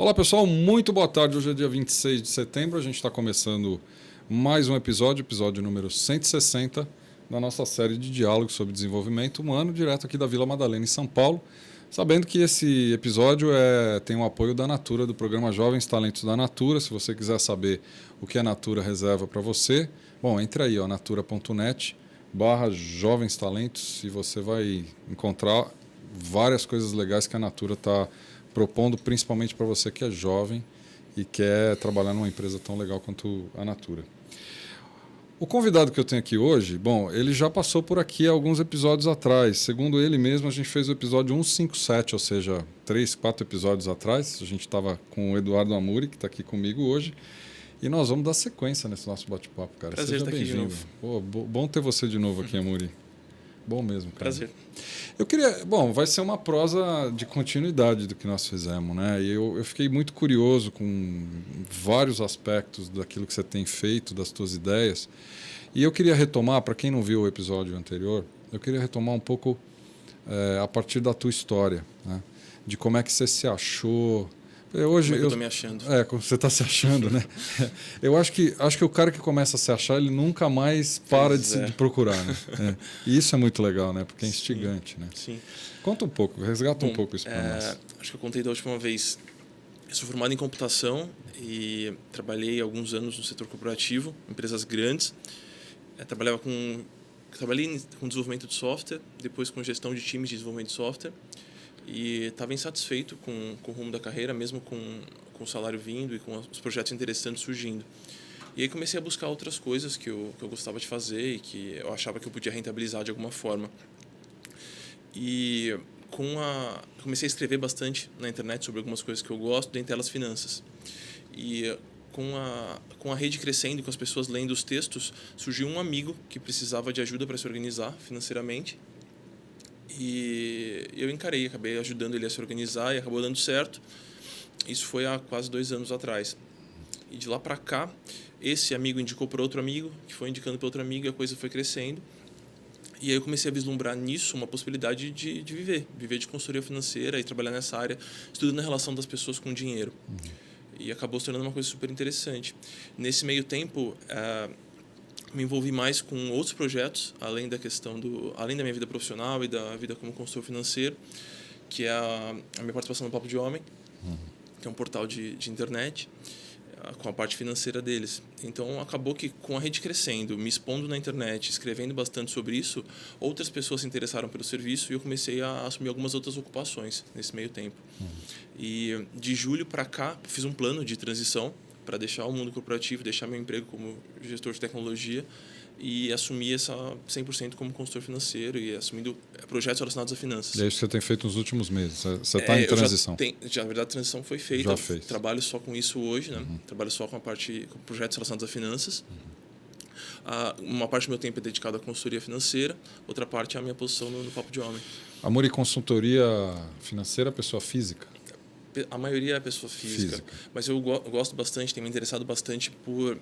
Olá pessoal, muito boa tarde. Hoje é dia 26 de setembro, a gente está começando mais um episódio número 160 da nossa série de diálogos sobre desenvolvimento humano, direto aqui da Vila Madalena, em São Paulo. Sabendo que esse episódio tem o apoio da Natura, do programa Jovens Talentos da Natura. Se você quiser saber o que a Natura reserva para você, bom, entre aí, natura.net/Jovens Talentos, e você vai encontrar várias coisas legais que a Natura está propondo, principalmente para você que é jovem e quer trabalhar numa empresa tão legal quanto a Natura. O convidado que eu tenho aqui hoje, bom, ele já passou por aqui alguns episódios atrás. Segundo ele mesmo, a gente fez o episódio 157, ou seja, 3, 4 episódios atrás. A gente estava com o Eduardo Amuri, que está aqui comigo hoje. E nós vamos dar sequência nesse nosso bate-papo, cara. Prazer Seja estar aqui de bem-vindo. novo. Bom ter você de novo aqui, Amuri. Bom mesmo, cara. Prazer. Eu queria... Bom, vai ser uma prosa de continuidade do que nós fizemos, né? E eu fiquei muito curioso com vários aspectos daquilo que você tem feito, das suas ideias. E eu queria retomar, para quem não viu o episódio anterior, eu queria retomar um pouco a partir da tua história, né? De como é que você se achou... Hoje, como é que eu estou me achando? Como você está se achando, né? Eu acho que o cara que começa a se achar, ele nunca mais para de procurar, né? E isso é muito legal, né? Porque é instigante, né? Sim. Conta um pouco, resgata um pouco isso para nós. Acho que eu contei da última vez. Eu sou formado em computação e trabalhei alguns anos no setor corporativo, empresas grandes. Trabalhei com desenvolvimento de software, depois com gestão de times de desenvolvimento de software. E estava insatisfeito com o rumo da carreira, mesmo com o salário vindo e com os projetos interessantes surgindo. E aí comecei a buscar outras coisas que eu gostava de fazer e que eu achava que eu podia rentabilizar de alguma forma. E comecei a escrever bastante na internet sobre algumas coisas que eu gosto, dentre elas finanças. E com a rede crescendo, com as pessoas lendo os textos, surgiu um amigo que precisava de ajuda para se organizar financeiramente. E eu acabei ajudando ele a se organizar e acabou dando certo. Isso foi há quase 2 anos atrás. E de lá para cá, esse amigo indicou para outro amigo, que foi indicando para outro amigo, e a coisa foi crescendo. E aí eu comecei a vislumbrar nisso uma possibilidade de viver de consultoria financeira e trabalhar nessa área, estudando a relação das pessoas com o dinheiro. E acabou se tornando uma coisa super interessante. Nesse meio tempo, me envolvi mais com outros projetos, além da minha vida profissional e da vida como consultor financeiro, que é a minha participação no Papo de Homem, que é um portal de internet, com a parte financeira deles. Então, acabou que com a rede crescendo, me expondo na internet, escrevendo bastante sobre isso, outras pessoas se interessaram pelo serviço e eu comecei a assumir algumas outras ocupações nesse meio tempo. E de julho para cá, fiz um plano de transição para deixar o mundo corporativo, deixar meu emprego como gestor de tecnologia e assumir essa 100% como consultor financeiro e assumindo projetos relacionados a finanças. E é isso que você tem feito nos últimos meses. Você está em transição. Já, na verdade, a transição foi feita. Já fez. Trabalho só com isso hoje, né? Trabalho só com projetos relacionados a finanças. Uma parte do meu tempo é dedicado à consultoria financeira, outra parte é a minha posição no Papo de Homem. Amor e consultoria financeira, pessoa física? A maioria é pessoa física. Mas eu gosto bastante, tenho me interessado bastante por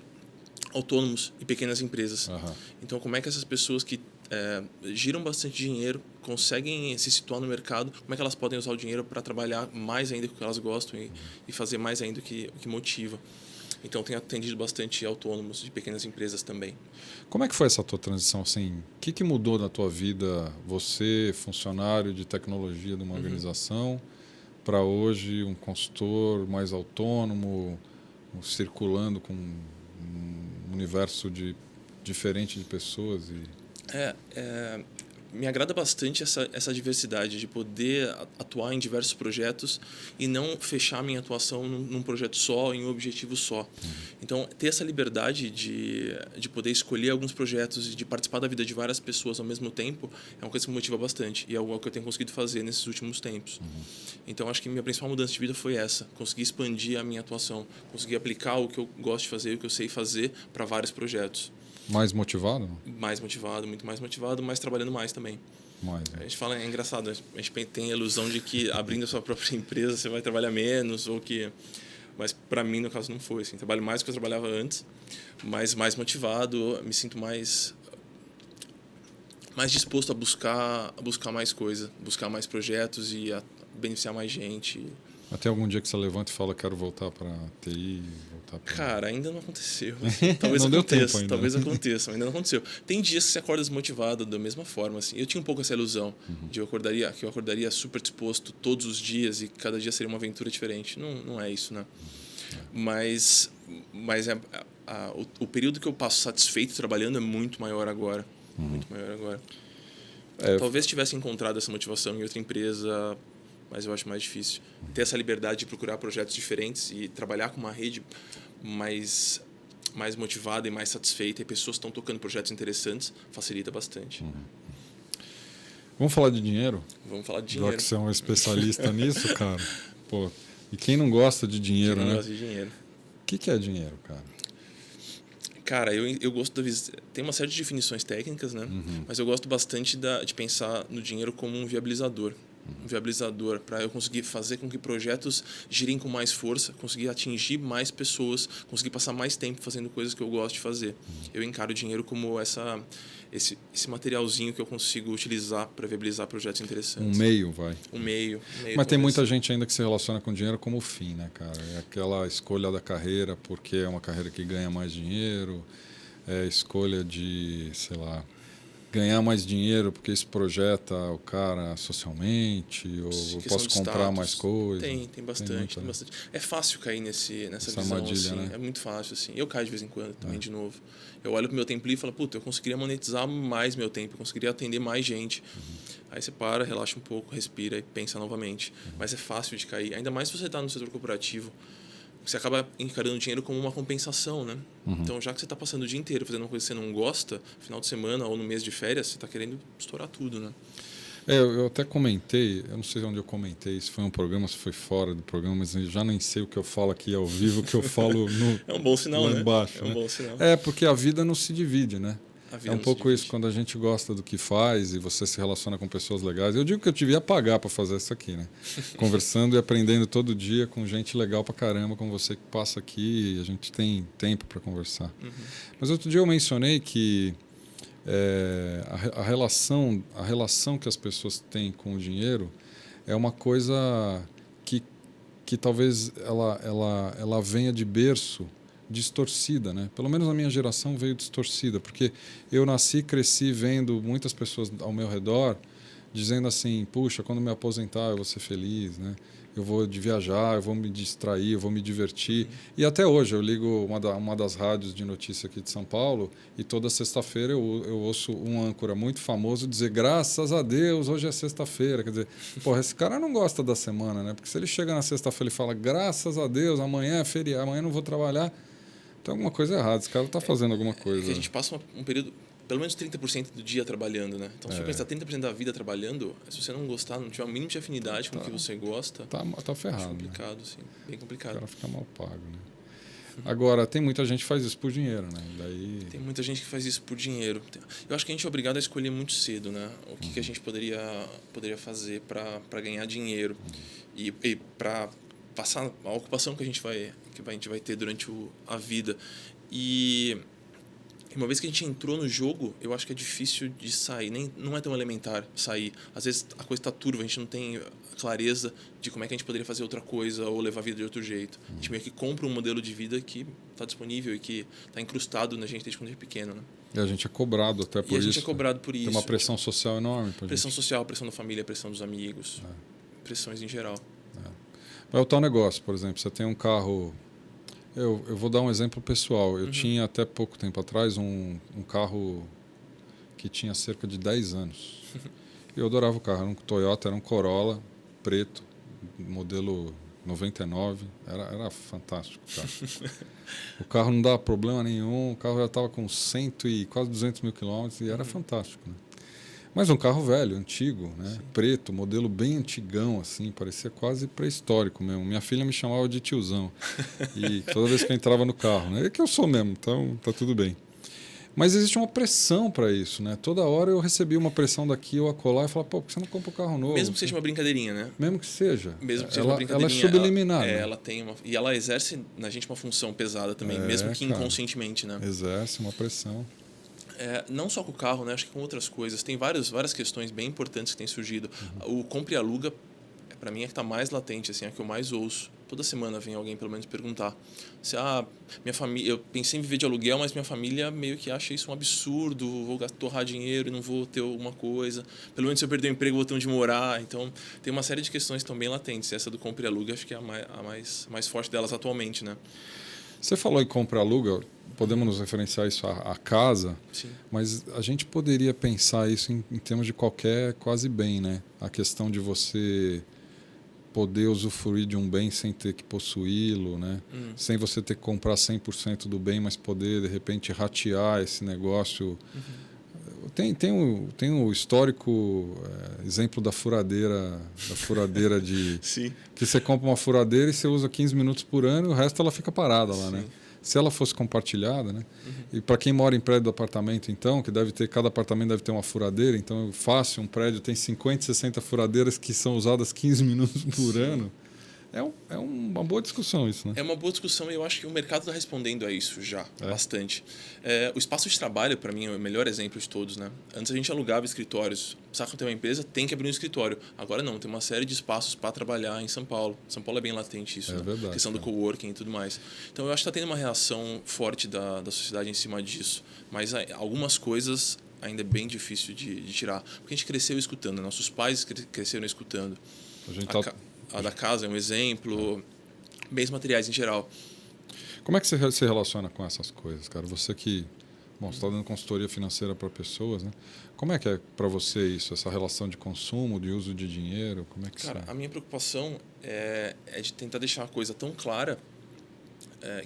autônomos e pequenas empresas. Então, como é que essas pessoas que giram bastante dinheiro, conseguem se situar no mercado, como é que elas podem usar o dinheiro para trabalhar mais ainda com o que elas gostam e fazer mais ainda o que motiva. Então, tenho atendido bastante autônomos e pequenas empresas também. Como é que foi essa tua transição? Assim, o que mudou na tua vida? Você, funcionário de tecnologia de uma organização, para hoje um consultor mais autônomo, circulando com um universo diferente de pessoas? Me agrada bastante essa diversidade de poder atuar em diversos projetos e não fechar minha atuação num projeto só, em um objetivo só. Então, ter essa liberdade de poder escolher alguns projetos e de participar da vida de várias pessoas ao mesmo tempo é uma coisa que me motiva bastante e é algo que eu tenho conseguido fazer nesses últimos tempos. Então, acho que minha principal mudança de vida foi essa, conseguir expandir a minha atuação, conseguir aplicar o que eu gosto de fazer, o que eu sei fazer para vários projetos. Mais motivado? Mais motivado, muito mais motivado, mas trabalhando mais também. A gente fala, é engraçado, a gente tem a ilusão de que abrindo a sua própria empresa você vai trabalhar menos, mas para mim, no caso, não foi. Assim, trabalho mais do que eu trabalhava antes, mas mais motivado, me sinto mais disposto a buscar mais coisa, buscar mais projetos e a beneficiar mais gente. Mas tem algum dia que você levanta e fala, quero voltar para TI, voltar para... Cara, ainda não aconteceu. Assim. Talvez não deu aconteça, tempo ainda. talvez aconteça, mas ainda não aconteceu. Tem dias que você acorda desmotivado da mesma forma, assim. Eu tinha um pouco essa ilusão de que eu acordaria super disposto todos os dias e cada dia seria uma aventura diferente. Não é isso, né? Mas o período que eu passo satisfeito trabalhando é muito maior agora. Muito maior agora. Talvez tivesse encontrado essa motivação em outra empresa, mas eu acho mais difícil. Ter essa liberdade de procurar projetos diferentes e trabalhar com uma rede mais motivada e mais satisfeita, e pessoas estão tocando projetos interessantes, facilita bastante. Vamos falar de dinheiro? Vamos falar de dinheiro. Já que você é um especialista nisso, cara. Pô, e quem não gosta de dinheiro, quem não né? gosta de dinheiro. O que é dinheiro, cara? Cara, eu gosto tem uma série de definições técnicas, né? Mas eu gosto bastante de pensar no dinheiro como um viabilizador. Um viabilizador para eu conseguir fazer com que projetos girem com mais força, conseguir atingir mais pessoas, conseguir passar mais tempo fazendo coisas que eu gosto de fazer. Eu encaro o dinheiro como esse materialzinho que eu consigo utilizar para viabilizar projetos interessantes. Um meio, vai. Um meio Mas tem muita gente ainda que se relaciona com dinheiro como fim, né, cara? É aquela escolha da carreira porque é uma carreira que ganha mais dinheiro, é escolha de, sei lá, ganhar mais dinheiro porque isso projeta o cara socialmente, ou eu posso comprar mais coisas. Tem bastante. É fácil cair nessa visão, armadilha, assim. né? É muito fácil, assim. Eu caio de vez em quando também, de novo. Eu olho pro meu tempo e falo, puta, eu conseguiria monetizar mais meu tempo, eu conseguiria atender mais gente. Aí você para, relaxa um pouco, respira e pensa novamente. Mas é fácil de cair, ainda mais se você está no setor corporativo. Você acaba encarando o dinheiro como uma compensação, né? Então, já que você está passando o dia inteiro fazendo uma coisa que você não gosta, final de semana ou no mês de férias, você está querendo estourar tudo, né? Eu até comentei, eu não sei onde eu comentei, se foi um programa, se foi fora do programa, mas eu já nem sei o que eu falo aqui ao vivo, o que eu falo no, é um bom sinal, lá né? embaixo. É um bom sinal. É, porque a vida não se divide, né? É um pouco isso, quando a gente gosta do que faz e você se relaciona com pessoas legais. Eu digo que eu devia pagar para fazer isso aqui, né? Conversando e aprendendo todo dia com gente legal pra caramba, como você que passa aqui e a gente tem tempo para conversar. Mas outro dia eu mencionei que a relação que as pessoas têm com o dinheiro é uma coisa que talvez ela venha de berço distorcida, né? Pelo menos a minha geração veio distorcida, porque eu nasci e cresci vendo muitas pessoas ao meu redor dizendo assim, puxa, quando me aposentar eu vou ser feliz, né? Eu vou viajar, eu vou me distrair, eu vou me divertir. E até hoje eu ligo uma das rádios de notícia aqui de São Paulo e toda sexta-feira eu ouço um âncora muito famoso dizer graças a Deus, hoje é sexta-feira. Quer dizer, porra, esse cara não gosta da semana, né? Porque se ele chega na sexta-feira e fala graças a Deus, amanhã é feriado, amanhã eu não vou trabalhar, tem alguma coisa errada. Esse cara está fazendo alguma coisa. É que a gente passa um período, pelo menos 30% do dia trabalhando, né? Então, se você pensar 30% da vida trabalhando, se você não gostar, não tiver o mínimo de afinidade com o que você gosta... Tá ferrado. É complicado, né? Sim. Bem complicado. O cara fica mal pago, né? Agora, tem muita gente que faz isso por dinheiro, né? Daí... Tem muita gente que faz isso por dinheiro. Eu acho que a gente é obrigado a escolher muito cedo, né? O que a gente poderia fazer para ganhar dinheiro e para passar a ocupação que a gente vai ter durante a vida. E uma vez que a gente entrou no jogo, eu acho que é difícil de sair. Não é tão elementar sair. Às vezes a coisa está turva, a gente não tem clareza de como é que a gente poderia fazer outra coisa ou levar a vida de outro jeito. A gente meio que compra um modelo de vida que está disponível e que está incrustado na gente desde quando a gente é pequeno, né? E a gente é cobrado até por isso. E a gente é cobrado por isso. Tem uma pressão social enorme. Pressão social, pressão da família, pressão dos amigos. Pressões em geral. Mas o tal negócio, por exemplo, você tem um carro... Eu vou dar um exemplo pessoal. Eu tinha até pouco tempo atrás um carro que tinha cerca de 10 anos. Eu adorava o carro. Era um Toyota, era um Corolla preto, modelo 99. Era fantástico o carro. O carro não dava problema nenhum. O carro já estava com 100 e quase 200 mil quilômetros e era fantástico, né? Mas um carro velho, antigo, né? Preto, modelo bem antigão, assim, parecia quase pré-histórico mesmo. Minha filha me chamava de tiozão. E toda vez que eu entrava no carro, né? É que eu sou mesmo, então tá tudo bem. Mas existe uma pressão para isso, né? Toda hora eu recebia uma pressão daqui ou acolá e falava, pô, por que você não compra um carro novo? Mesmo que seja uma brincadeirinha, né? Mesmo que seja. Mesmo que seja uma brincadeirinha. Ela é subliminar. Né? Ela tem e ela exerce na gente uma função pesada também, mesmo que inconscientemente, né? Exerce uma pressão. Não só com o carro, né? Acho que com outras coisas. Tem várias questões bem importantes que têm surgido. O compra e aluga para mim é que está mais latente, assim, é a que eu mais ouço. Toda semana vem alguém pelo menos perguntar se minha família, eu pensei em viver de aluguel, mas minha família meio que acha isso um absurdo, vou torrar dinheiro e não vou ter alguma coisa. Pelo menos se eu perder o emprego, vou ter onde morar. Então, tem uma série de questões que estão bem latentes. Essa do compra e aluga, acho que é a mais forte delas atualmente, né? Você falou em compra e aluga, podemos nos referenciar isso à casa, Sim. mas a gente poderia pensar isso em termos de qualquer quase bem, né? A questão de você poder usufruir de um bem sem ter que possuí-lo, né? Sem você ter que comprar 100% do bem, mas poder, de repente, ratear esse negócio. Tem o histórico exemplo da furadeira de... Sim. Que você compra uma furadeira e você usa 15 minutos por ano e o resto ela fica parada lá, né? Se ela fosse compartilhada, né? E para quem mora em prédio do apartamento, então, que cada apartamento deve ter uma furadeira, então fácil, um prédio tem 50, 60 furadeiras que são usadas 15 minutos por ano. É uma boa discussão isso, né? É uma boa discussão e eu acho que o mercado está respondendo a isso já, bastante. O espaço de trabalho, para mim, é o melhor exemplo de todos, né? Antes a gente alugava escritórios. Saca, ter uma empresa, tem que abrir um escritório. Agora não, tem uma série de espaços para trabalhar em São Paulo. São Paulo é bem latente isso, né? Verdade, a questão do coworking e tudo mais. Então eu acho que está tendo uma reação forte da sociedade em cima disso. Mas algumas coisas ainda é bem difícil de tirar. Porque a gente cresceu escutando, nossos pais cresceram escutando. A da casa é um exemplo, bens materiais em geral. Como é que você se relaciona com essas coisas, cara? Você que, você está dando consultoria financeira para pessoas, né? Como é que é para você isso, essa relação de consumo, de uso de dinheiro? Como é que Cara, a minha preocupação é de tentar deixar a coisa tão clara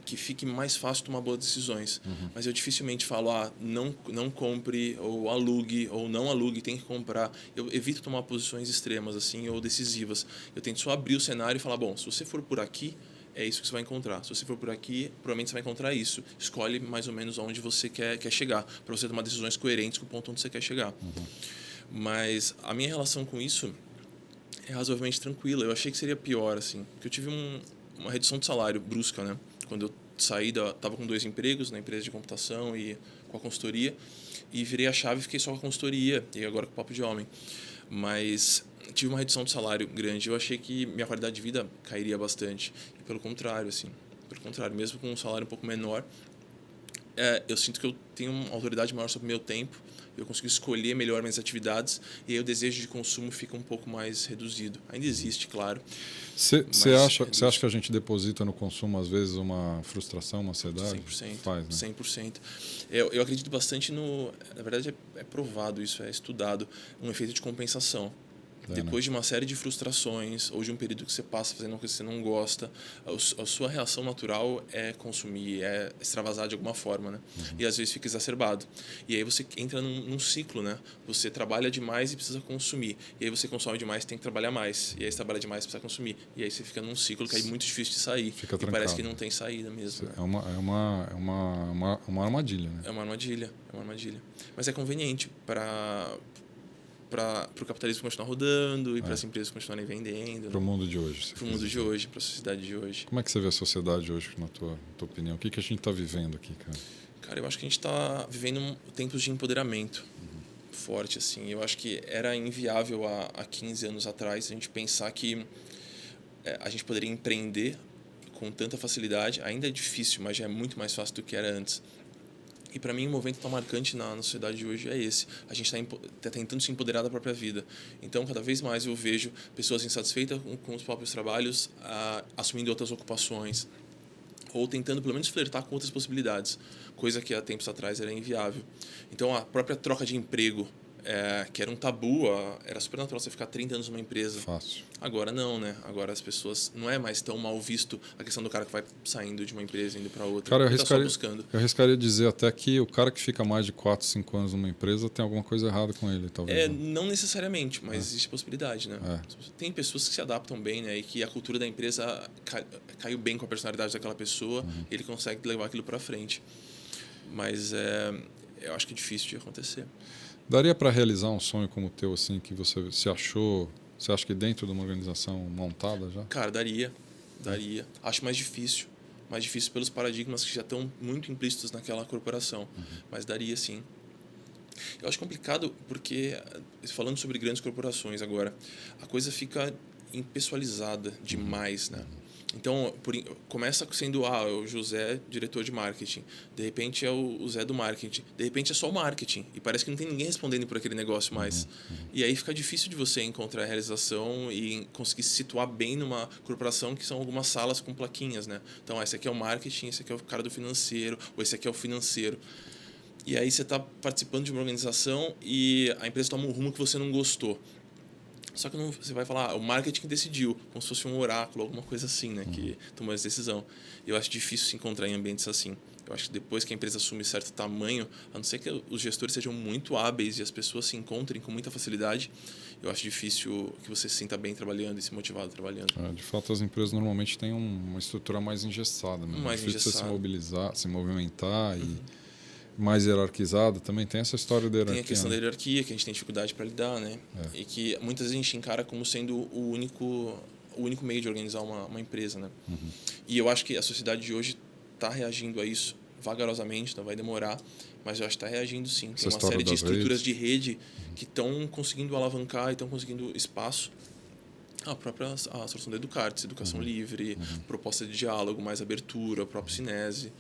que fique mais fácil tomar boas decisões. Mas eu dificilmente falo, não compre, ou alugue, ou não alugue, tem que comprar. Eu evito tomar posições extremas assim ou decisivas. Eu tento só abrir o cenário e falar, bom, se você for por aqui, é isso que você vai encontrar. Se você for por aqui, provavelmente você vai encontrar isso. Escolhe mais ou menos onde você quer chegar, para você tomar decisões coerentes com o ponto onde você quer chegar. Mas a minha relação com isso é razoavelmente tranquila. Eu achei que seria pior, assim, porque eu tive uma redução de salário brusca, né? Quando eu saí, estava com 2 empregos na empresa de computação e com a consultoria, e virei a chave e fiquei só com a consultoria, e agora com o Papo de Homem. Mas tive uma redução de salário grande. Eu achei que minha qualidade de vida cairia bastante. E pelo contrário, assim, mesmo com um salário um pouco menor, eu sinto que eu tenho uma autoridade maior sobre o meu tempo, eu consigo escolher melhor minhas atividades e aí o desejo de consumo fica um pouco mais reduzido. Ainda existe, claro. Você acha que a gente deposita no consumo, às vezes, uma frustração, uma ansiedade? 100%. Faz, né? 100%. Eu acredito bastante no... Na verdade, é provado isso, é estudado, um efeito de compensação. Depois de uma série de frustrações ou de um período que você passa fazendo uma coisa que você não gosta, a sua reação natural é consumir, é extravasar de alguma forma, né? E às vezes fica exacerbado. E aí você entra num ciclo, né? Você trabalha demais e precisa consumir. E aí você consome demais e tem que trabalhar mais. E aí você trabalha demais e precisa consumir. E aí você fica num ciclo que é muito difícil de sair. Fica e parece que não tem saída mesmo. É uma armadilha, né? É uma armadilha. Mas é conveniente para o capitalismo continuar rodando e para as empresas continuarem vendendo. Para o mundo de hoje. Para o mundo de hoje, para a sociedade de hoje. Como é que você vê a sociedade hoje, na tua opinião? O que a gente está vivendo aqui, cara? Cara, eu acho que a gente está vivendo tempos de empoderamento forte, assim. Eu acho que era inviável há 15 anos atrás a gente pensar que a gente poderia empreender com tanta facilidade. Ainda é difícil, mas já é muito mais fácil do que era antes. E para mim, o movimento tão marcante na sociedade de hoje é esse. A gente está tentando se empoderar da própria vida. Então, cada vez mais eu vejo pessoas insatisfeitas com os próprios trabalhos, assumindo outras ocupações, ou tentando, pelo menos, flertar com outras possibilidades, coisa que há tempos atrás era inviável. Então, a própria troca de emprego, que era um tabu, era super natural você ficar 30 anos numa empresa. Fácil. Agora não, né? Agora as pessoas... Não é mais tão mal visto a questão do cara que vai saindo de uma empresa e indo para outra. Cara, eu arriscaria dizer até que o cara que fica mais de 4, 5 anos numa empresa tem alguma coisa errada com ele, talvez. Não necessariamente, mas existe possibilidade, né? Tem pessoas que se adaptam bem, né? E que a cultura da empresa caiu bem com a personalidade daquela pessoa e ele consegue levar aquilo para frente. Mas eu acho que é difícil de acontecer. Daria para realizar um sonho como o teu, assim, que você se achou... Você acha que dentro de uma organização montada já? Cara, daria. Acho mais difícil pelos paradigmas que já estão muito implícitos naquela corporação. Mas daria, sim. Eu acho complicado porque, falando sobre grandes corporações agora, a coisa fica impessoalizada demais, né? Então, começa sendo o José, diretor de marketing. De repente é o Zé do marketing. De repente é só o marketing. E parece que não tem ninguém respondendo por aquele negócio mais. E aí fica difícil de você encontrar a realização e conseguir se situar bem numa corporação que são algumas salas com plaquinhas, né? Então, esse aqui é o marketing, esse aqui é o cara do financeiro, ou esse aqui é o financeiro. E aí você está participando de uma organização e a empresa toma um rumo que você não gostou. Só que você vai falar, o marketing decidiu, como se fosse um oráculo, alguma coisa assim, né? Que tomou essa decisão. Eu acho difícil se encontrar em ambientes assim. Eu acho que depois que a empresa assume certo tamanho, a não ser que os gestores sejam muito hábeis e as pessoas se encontrem com muita facilidade, eu acho difícil que você se sinta bem trabalhando e se motivado trabalhando. De fato, as empresas normalmente têm uma estrutura mais engessada. Né? Mais difícil engessada. você se mobilizar, se movimentar e mais hierarquizada. Também tem essa história da hierarquia. Tem a questão da hierarquia, que a gente tem dificuldade para lidar, né? E que muitas vezes a gente encara como sendo o único meio de organizar uma empresa, né? E eu acho que a sociedade de hoje está reagindo a isso vagarosamente, não vai demorar, mas eu acho que está reagindo sim. Tem uma série de estruturas de rede que estão conseguindo alavancar e estão conseguindo espaço. A própria a solução da Educartes, educação livre, proposta de diálogo, mais abertura, o próprio Cinese.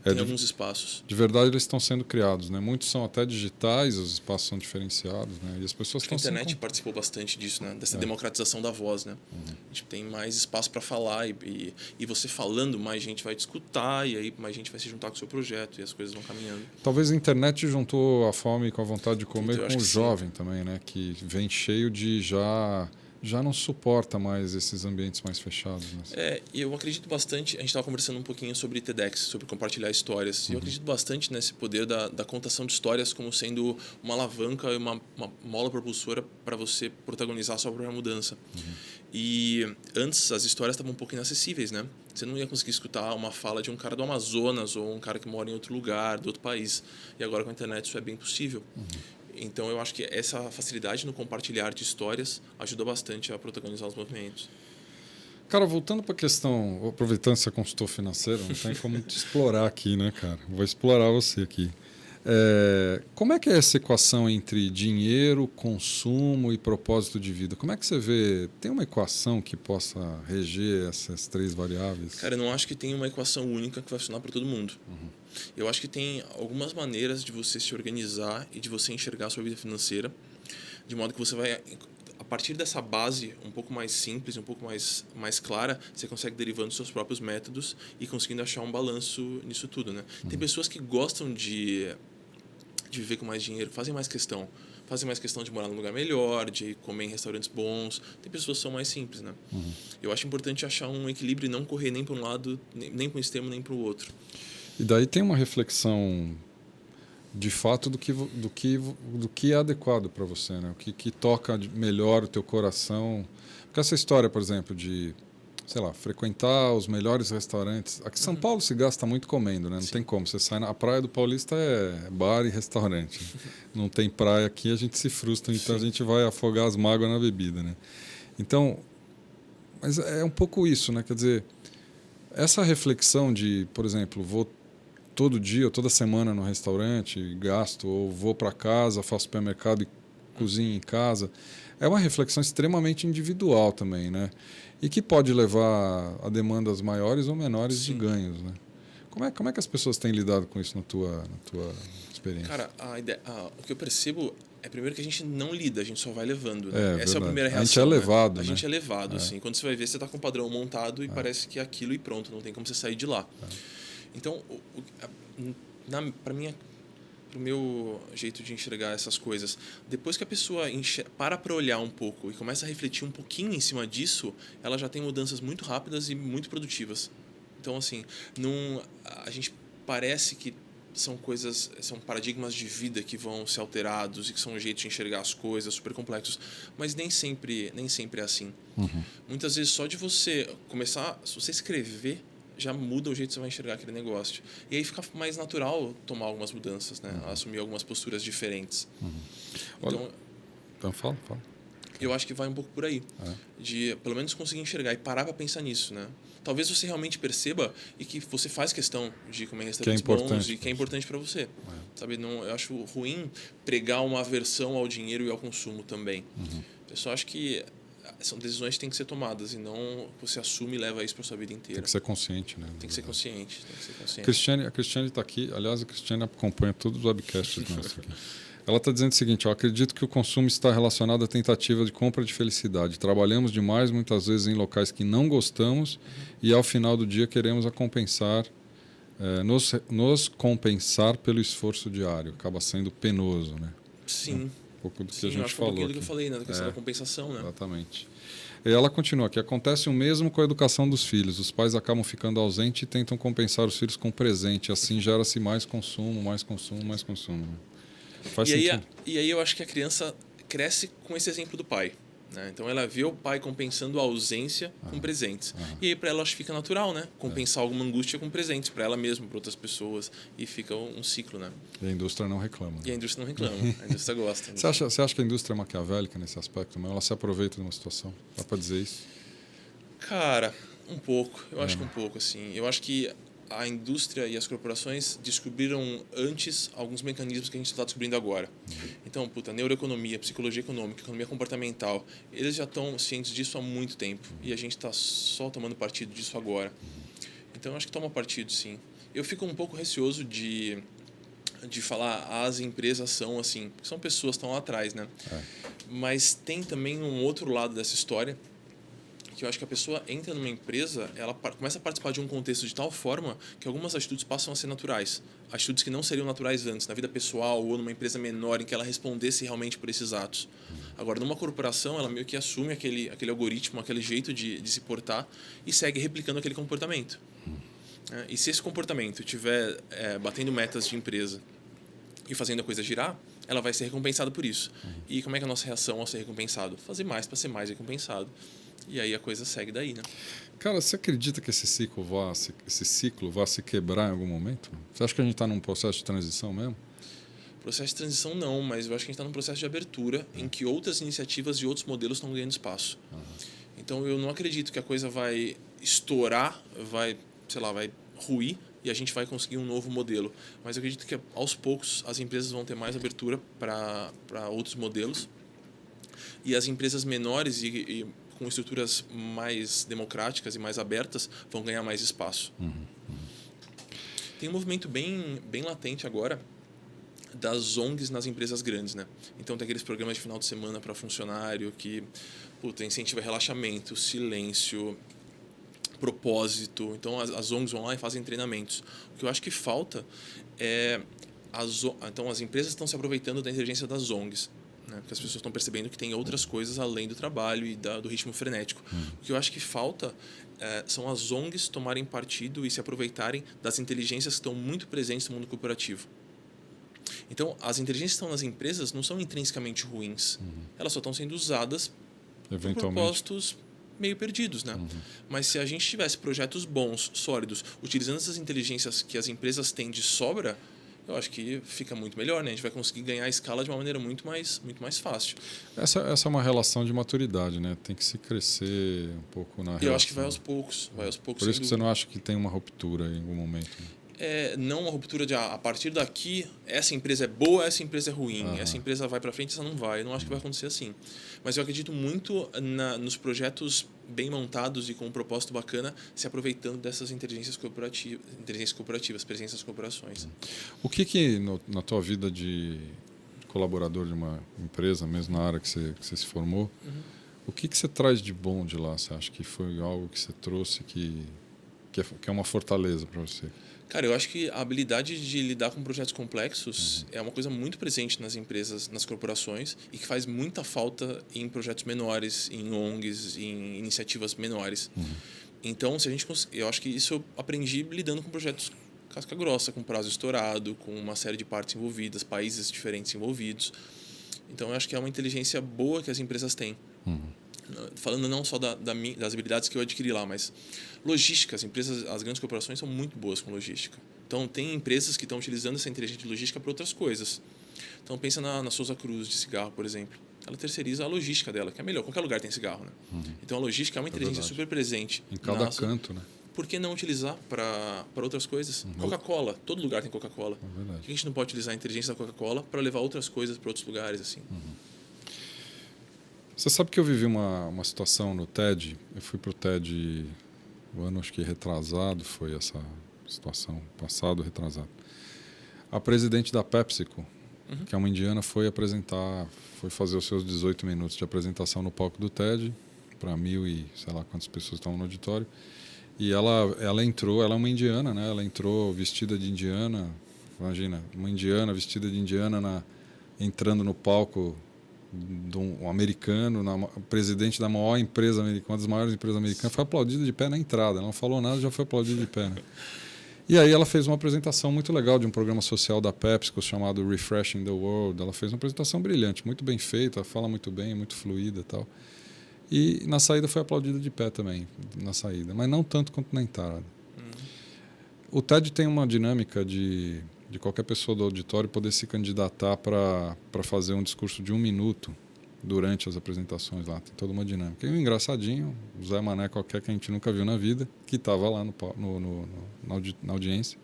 Então, tem alguns espaços. De verdade, eles estão sendo criados, né? Muitos são até digitais, os espaços são diferenciados, né? E as pessoas estão A internet participou bastante disso, né? Dessa democratização da voz, né? A gente tem mais espaço para falar e você falando, mais gente vai te escutar e aí mais gente vai se juntar com o seu projeto e as coisas vão caminhando. Talvez a internet juntou a fome com a vontade de comer com o jovem sim. também, né? Que vem cheio de já não suporta mais esses ambientes mais fechados. Né? E eu acredito bastante, a gente estava conversando um pouquinho sobre TEDx, sobre compartilhar histórias, e eu acredito bastante nesse poder da contação de histórias como sendo uma alavanca e uma mola propulsora para você protagonizar a sua própria mudança. E antes as histórias estavam um pouco inacessíveis, né? Você não ia conseguir escutar uma fala de um cara do Amazonas ou um cara que mora em outro lugar, de outro país. E agora com a internet isso é bem possível. Então, eu acho que essa facilidade no compartilhar de histórias ajudou bastante a protagonizar os movimentos. Cara, voltando para a questão, aproveitando que você é consultor financeiro, não tem como te explorar aqui, né, cara? Vou explorar você aqui. Como é que é essa equação entre dinheiro, consumo e propósito de vida? Como é que você vê? Tem uma equação que possa reger essas três variáveis? Cara, eu não acho que tem uma equação única que vai funcionar para todo mundo. Eu acho que tem algumas maneiras de você se organizar e de você enxergar a sua vida financeira, de modo que você vai, a partir dessa base um pouco mais simples, um pouco mais clara, você consegue derivando seus próprios métodos e conseguindo achar um balanço nisso tudo, né? Tem pessoas que gostam de viver com mais dinheiro, fazem mais questão de morar num lugar melhor, de comer em restaurantes bons. Tem pessoas que são mais simples, né? Eu acho importante achar um equilíbrio e não correr nem para um lado, nem para um extremo, nem para o outro. E daí tem uma reflexão de fato do que é adequado para você, né? O que toca melhor o teu coração. Porque essa história, por exemplo, de, sei lá, frequentar os melhores restaurantes. Aqui em São Paulo se gasta muito comendo, né? Não tem como. Você sai a praia do Paulista é bar e restaurante. Não tem praia aqui, a gente se frustra, então a gente vai afogar as mágoas na bebida, né? Então, mas é um pouco isso, né? Quer dizer, essa reflexão de, por exemplo, vou todo dia ou toda semana no restaurante, gasto, ou vou para casa, faço supermercado e cozinho em casa, é uma reflexão extremamente individual também, né? E que pode levar a demandas maiores ou menores de ganhos, né? Como é que as pessoas têm lidado com isso na tua experiência? Cara, o que eu percebo é primeiro que a gente não lida, a gente só vai levando, né? Essa é a primeira reação. A gente é levado, né? A gente é levado, É. assim. Quando você vai ver, você está com um padrão montado e parece que é aquilo e pronto, não tem como você sair de lá. Então, para o meu jeito de enxergar essas coisas, depois que a pessoa para olhar um pouco e começa a refletir um pouquinho em cima disso, ela já tem mudanças muito rápidas e muito produtivas. Então, assim, a gente parece que são paradigmas de vida que vão ser alterados e que são jeitos de enxergar as coisas super complexos, mas nem sempre é assim. Muitas vezes só de você começar, se você escrever, já muda o jeito que você vai enxergar aquele negócio. E aí fica mais natural tomar algumas mudanças, né? Assumir algumas posturas diferentes. Então fala. Eu acho que vai um pouco por aí. De pelo menos conseguir enxergar e parar para pensar nisso, né? Talvez você realmente perceba e que você faz questão de comer em restaurantes bons e que é importante para você. Sabe? Eu acho ruim pregar uma aversão ao dinheiro e ao consumo também. Eu só acho que são decisões que têm que ser tomadas e não você assume e leva isso para sua vida inteira. Tem que ser consciente, né? Tem que ser consciente. Tem que ser consciente. A Cristiane está aqui. Aliás, a Cristiane acompanha todos os webcasts nossos aqui. Ela está dizendo o seguinte: acredito que o consumo está relacionado à tentativa de compra de felicidade. Trabalhamos demais, muitas vezes em locais que não gostamos e ao final do dia queremos nos compensar pelo esforço diário. Acaba sendo penoso, né? Sim. Um pouco do que Sim, a gente acho falou. Que é um pouquinho do que eu falei, né? Da questão da compensação, né? Exatamente. E ela continua aqui: acontece o mesmo com a educação dos filhos. Os pais acabam ficando ausentes e tentam compensar os filhos com presente. Assim gera-se mais consumo, mais consumo, mais consumo. Faz sentido. E aí eu acho que a criança cresce com esse exemplo do pai. Né? Então ela vê o pai compensando a ausência com presentes. E aí para ela acho que fica natural, né? Compensar alguma angústia com presentes para ela mesma, para outras pessoas. E fica um ciclo, né? E a indústria não reclama. E a indústria não reclama. A indústria gosta. Você acha que a indústria é maquiavélica nesse aspecto? Mas ela se aproveita de uma situação? Dá para dizer isso? Cara, um pouco. Eu acho que um pouco, assim. Eu acho que a indústria e as corporações descobriram antes alguns mecanismos que a gente está descobrindo agora. Então, neuroeconomia, psicologia econômica, economia comportamental, eles já estão cientes disso há muito tempo e a gente está só tomando partido disso agora. Então, eu acho que toma partido, sim. Eu fico um pouco receoso de falar as empresas são assim, porque são pessoas que estão lá atrás, né? Mas tem também um outro lado dessa história, que eu acho que a pessoa entra numa empresa, ela começa a participar de um contexto de tal forma que algumas atitudes passam a ser naturais. Atitudes que não seriam naturais antes, na vida pessoal ou numa empresa menor, em que ela respondesse realmente por esses atos. Agora, numa corporação, ela meio que assume aquele algoritmo, aquele jeito de se portar e segue replicando aquele comportamento. E se esse comportamento estiver batendo metas de empresa e fazendo a coisa girar, ela vai ser recompensada por isso. E como é que é a nossa reação ao ser recompensado? Fazer mais para ser mais recompensado. E aí a coisa segue daí, né? Cara, você acredita que esse ciclo vá se quebrar em algum momento? Você acha que a gente está num processo de transição mesmo? Processo de transição não, mas eu acho que a gente está num processo de abertura em que outras iniciativas e outros modelos estão ganhando espaço. Então eu não acredito que a coisa vai estourar, vai ruir e a gente vai conseguir um novo modelo. Mas eu acredito que aos poucos as empresas vão ter mais abertura para outros modelos e as empresas menores e com estruturas mais democráticas e mais abertas vão ganhar mais espaço. Tem um movimento bem latente agora das ONGs nas empresas grandes, né? Então tem aqueles programas de final de semana para funcionário que incentiva relaxamento, silêncio, propósito. Então as ONGs vão lá e fazem treinamentos. O que eu acho que falta é então as empresas estão se aproveitando da inteligência das ONGs, né? Porque as pessoas estão percebendo que tem outras coisas além do trabalho e do ritmo frenético. O que eu acho que falta são as ONGs tomarem partido e se aproveitarem das inteligências que estão muito presentes no mundo corporativo. Então, as inteligências que estão nas empresas não são intrinsecamente ruins. Elas só estão sendo usadas por propósitos meio perdidos, né? Mas se a gente tivesse projetos bons, sólidos, utilizando essas inteligências que as empresas têm de sobra, eu acho que fica muito melhor, né? A gente vai conseguir ganhar a escala de uma maneira muito mais fácil. Essa é uma relação de maturidade, né? Tem que se crescer um pouco na relação. Eu acho que vai aos poucos. Por isso que você não acha que tem uma ruptura em algum momento, né? Não uma ruptura de a partir daqui essa empresa é boa, essa empresa é ruim, essa empresa vai para frente, essa não vai. Eu não acho que vai acontecer assim. Mas eu acredito muito nos projetos bem montados e com um propósito bacana, se aproveitando dessas inteligências corporativas, presenças das corporações. O que na tua vida de colaborador de uma empresa, mesmo na área que você se formou, o que você traz de bom de lá? Você acha que foi algo que você trouxe que é uma fortaleza para você? Cara, eu acho que a habilidade de lidar com projetos complexos é uma coisa muito presente nas empresas, nas corporações e que faz muita falta em projetos menores, em ONGs, em iniciativas menores. Então, eu acho que isso eu aprendi lidando com projetos casca grossa, com prazo estourado, com uma série de partes envolvidas, países diferentes envolvidos. Então, eu acho que é uma inteligência boa que as empresas têm. Falando não só das habilidades que eu adquiri lá, mas logística. As grandes corporações são muito boas com logística. Então, tem empresas que estão utilizando essa inteligência de logística para outras coisas. Então, pensa na Souza Cruz de cigarro, por exemplo. Ela terceiriza a logística dela, que é melhor. Qualquer lugar tem cigarro, né? Então, a logística é uma inteligência super presente. Em cada canto, né? Por que não utilizar para outras coisas? Coca-Cola. Todo lugar tem Coca-Cola. Por que a gente não pode utilizar a inteligência da Coca-Cola para levar outras coisas para outros lugares, assim? Você sabe que eu vivi uma situação no TED, eu fui para o TED o ano, acho que retrasado, foi essa situação, passado, retrasado. A presidente da PepsiCo, que é uma indiana, foi fazer os seus 18 minutos de apresentação no palco do TED, para 1.000 e sei lá quantas pessoas estavam no auditório. E ela entrou, ela é uma indiana, né? Ela entrou vestida de indiana, imagina, uma indiana vestida de indiana entrando no palco de um americano, presidente da maior empresa americana, uma das maiores empresas americanas, foi aplaudida de pé na entrada. Ela não falou nada, já foi aplaudida de pé. Né? E aí ela fez uma apresentação muito legal de um programa social da PepsiCo chamado Refreshing the World. Ela fez uma apresentação brilhante, muito bem feita, fala muito bem, muito fluida e tal. E na saída foi aplaudida de pé também, na saída, mas não tanto quanto na entrada. O TED tem uma dinâmica de qualquer pessoa do auditório poder se candidatar para fazer um discurso de 1 minuto durante as apresentações lá. Tem toda uma dinâmica. E um engraçadinho, o Zé Mané qualquer que a gente nunca viu na vida, que estava lá na audiência,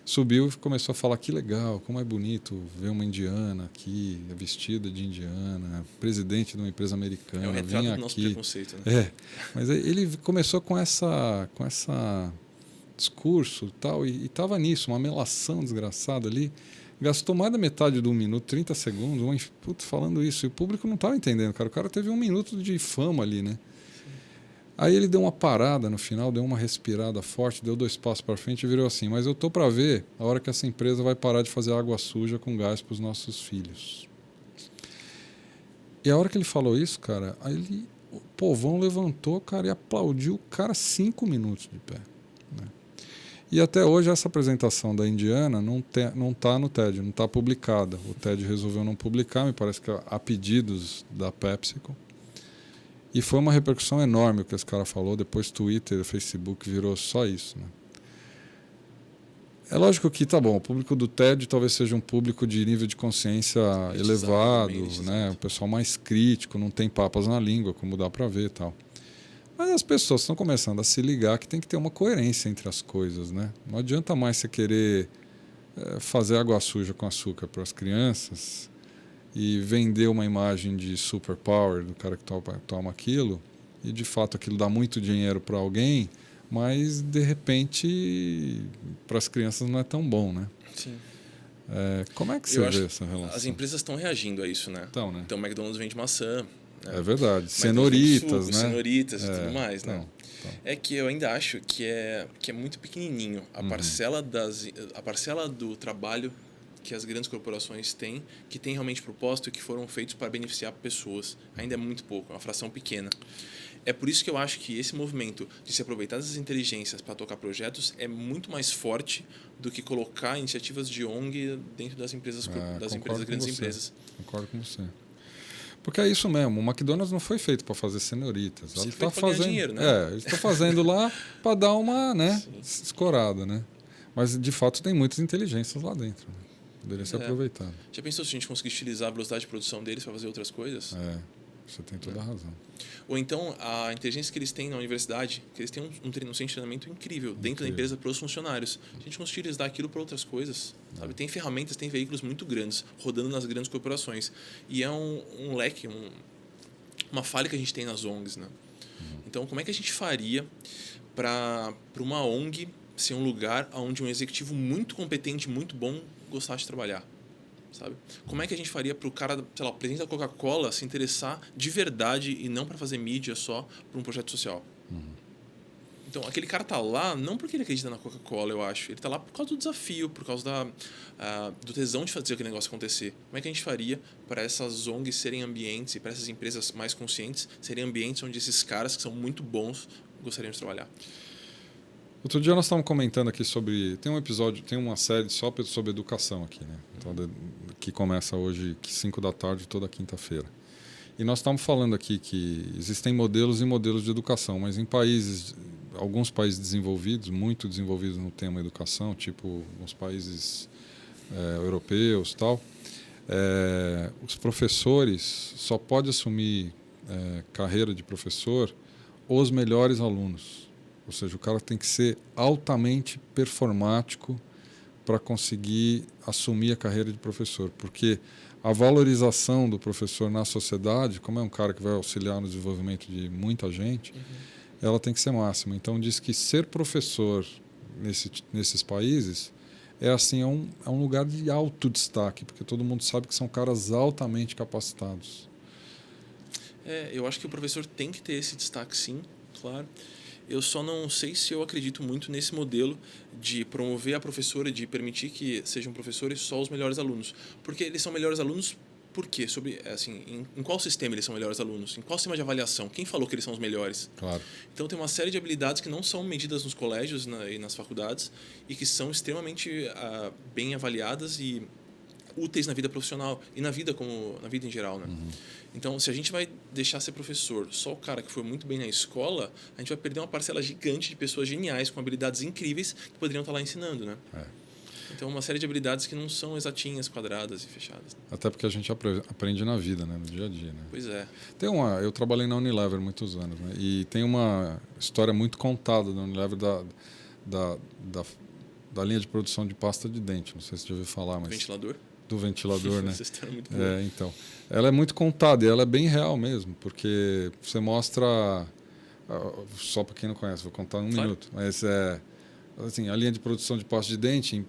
subiu e começou a falar: que legal, como é bonito ver uma indiana aqui, vestida de indiana, presidente de uma empresa americana. É o retrato do nosso preconceito, né? Mas ele começou com essa discurso e estava nisso, uma melação desgraçada ali. Gastou mais da metade de 1 minuto, 30 segundos, falando isso. E o público não estava entendendo, cara. O cara teve 1 minuto de fama ali, né? Aí ele deu uma parada no final, deu uma respirada forte, deu 2 passos para frente e virou assim: mas eu estou para ver a hora que essa empresa vai parar de fazer água suja com gás para os nossos filhos. E a hora que ele falou isso, cara, aí o povão levantou, cara, e aplaudiu o cara 5 minutos de pé. Né? E até hoje essa apresentação da indiana não está no TED, não está publicada. O TED resolveu não publicar, me parece que há pedidos da PepsiCo. E foi uma repercussão enorme o que esse cara falou. Depois Twitter, Facebook virou só isso. Né? É lógico que, tá bom, o público do TED talvez seja um público de nível de consciência elevado, né? O pessoal mais crítico, não tem papas na língua, como dá para ver e tal. Mas as pessoas estão começando a se ligar que tem que ter uma coerência entre as coisas. Né? Não adianta mais você querer fazer água suja com açúcar para as crianças e vender uma imagem de superpower do cara que toma aquilo, e de fato aquilo dá muito dinheiro para alguém, mas de repente para as crianças não é tão bom, né? Sim. Como é que você vê essa relação? As empresas estão reagindo a isso, né? Então, né? Então o McDonald's vende maçã. Né? É verdade. Cenoritas, né? Cenoritas e tudo mais, né? Então. É que eu ainda acho que é muito pequenininho a parcela do trabalho que as grandes corporações têm, que tem realmente propósito e que foram feitos para beneficiar pessoas. Ainda é muito pouco, é uma fração pequena. É por isso que eu acho que esse movimento de se aproveitar dessas inteligências para tocar projetos é muito mais forte do que colocar iniciativas de ONG dentro das empresas, grandes empresas. Concordo com você. Porque é isso mesmo, o McDonald's não foi feito para fazer cenoritas. Ele está fazendo dinheiro, né? Eles estão fazendo lá para dar uma, né, escorada, né? Mas de fato tem muitas inteligências lá dentro. Né? Poderia ser aproveitado. Já pensou se a gente conseguisse utilizar a velocidade de produção deles para fazer outras coisas? Você tem toda a razão. Ou então a inteligência que eles têm na universidade, que eles têm um treinamento incrível dentro da empresa para os funcionários. A gente conseguir utilizar aquilo para outras coisas. Sabe? Tem ferramentas, tem veículos muito grandes rodando nas grandes corporações. E é um leque, uma falha que a gente tem nas ONGs. Né? Então, como é que a gente faria para uma ONG ser um lugar onde um executivo muito competente, muito bom, gostasse de trabalhar? Sabe? Como é que a gente faria para o cara, sei lá, o presidente da Coca-Cola se interessar de verdade e não para fazer mídia só para um projeto social? Então, aquele cara tá lá não porque ele acredita na Coca-Cola, eu acho. Ele tá lá por causa do desafio, por causa do tesão de fazer aquele negócio acontecer. Como é que a gente faria para essas ONGs serem ambientes e para essas empresas mais conscientes serem ambientes onde esses caras que são muito bons gostariam de trabalhar? Outro dia nós estávamos comentando aqui sobre... Tem um episódio, tem uma série só sobre educação aqui, né? Então, que começa hoje, 5 da tarde, toda quinta-feira. E nós estamos falando aqui que existem modelos e modelos de educação, mas em alguns países desenvolvidos, muito desenvolvidos no tema educação, tipo os países europeus e tal, os professores só podem assumir carreira de professor os melhores alunos. Ou seja, o cara tem que ser altamente performático para conseguir assumir a carreira de professor, porque a valorização do professor na sociedade, como é um cara que vai auxiliar no desenvolvimento de muita gente, ela tem que ser máxima. Então, diz que ser professor nesses países é assim, é um lugar de alto destaque, porque todo mundo sabe que são caras altamente capacitados. Eu acho que o professor tem que ter esse destaque, sim, claro. Eu só não sei se eu acredito muito nesse modelo de promover a professora, de permitir que sejam professores só os melhores alunos. Porque eles são melhores alunos por quê? Em qual sistema eles são melhores alunos? Em qual sistema de avaliação? Quem falou que eles são os melhores? Claro. Então, tem uma série de habilidades que não são medidas nos colégios e nas faculdades e que são extremamente bem avaliadas e úteis na vida profissional e na vida em geral, né? Então, se a gente vai deixar ser professor só o cara que foi muito bem na escola, a gente vai perder uma parcela gigante de pessoas geniais com habilidades incríveis que poderiam estar lá ensinando, né? Então, uma série de habilidades que não são exatinhas, quadradas e fechadas. Até porque a gente aprende na vida, né? No dia a dia, né? Pois é. Eu trabalhei na Unilever muitos anos, né? E tem uma história muito contada da Unilever da linha de produção de pasta de dente. Não sei se você já ouviu falar, mas... Ventilador? Do ventilador, né? Essa história é muito boa. Então. Ela é muito contada e ela é bem real mesmo, porque você mostra... Só para quem não conhece, vou contar um minuto. Mas assim, a linha de produção de pasta de dente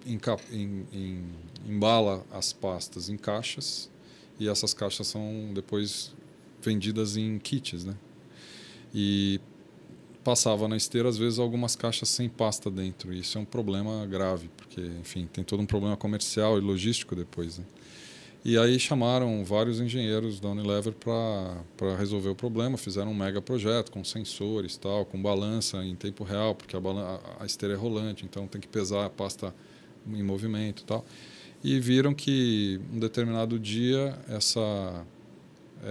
embala as pastas em caixas e essas caixas são depois vendidas em kits, né? E passava na esteira, às vezes, algumas caixas sem pasta dentro. E isso é um problema grave, porque, enfim, tem todo um problema comercial e logístico depois, né? E aí chamaram vários engenheiros da Unilever para resolver o problema, fizeram um mega projeto com sensores, tal, com balança em tempo real, porque a esteira é rolante, então tem que pesar a pasta em movimento e tal. E viram que, um determinado dia,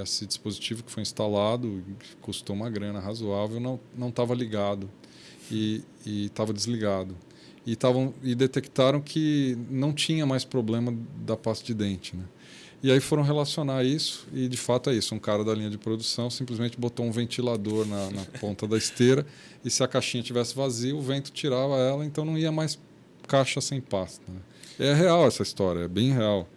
esse dispositivo que foi instalado, custou uma grana razoável, não estava ligado e estava desligado. E detectaram que não tinha mais problema da pasta de dente, né? E aí foram relacionar isso, e de fato é isso. Um cara da linha de produção simplesmente botou um ventilador na ponta da esteira, e se a caixinha tivesse vazia, o vento tirava ela, então não ia mais caixa sem pasta, né? É real essa história, é bem real.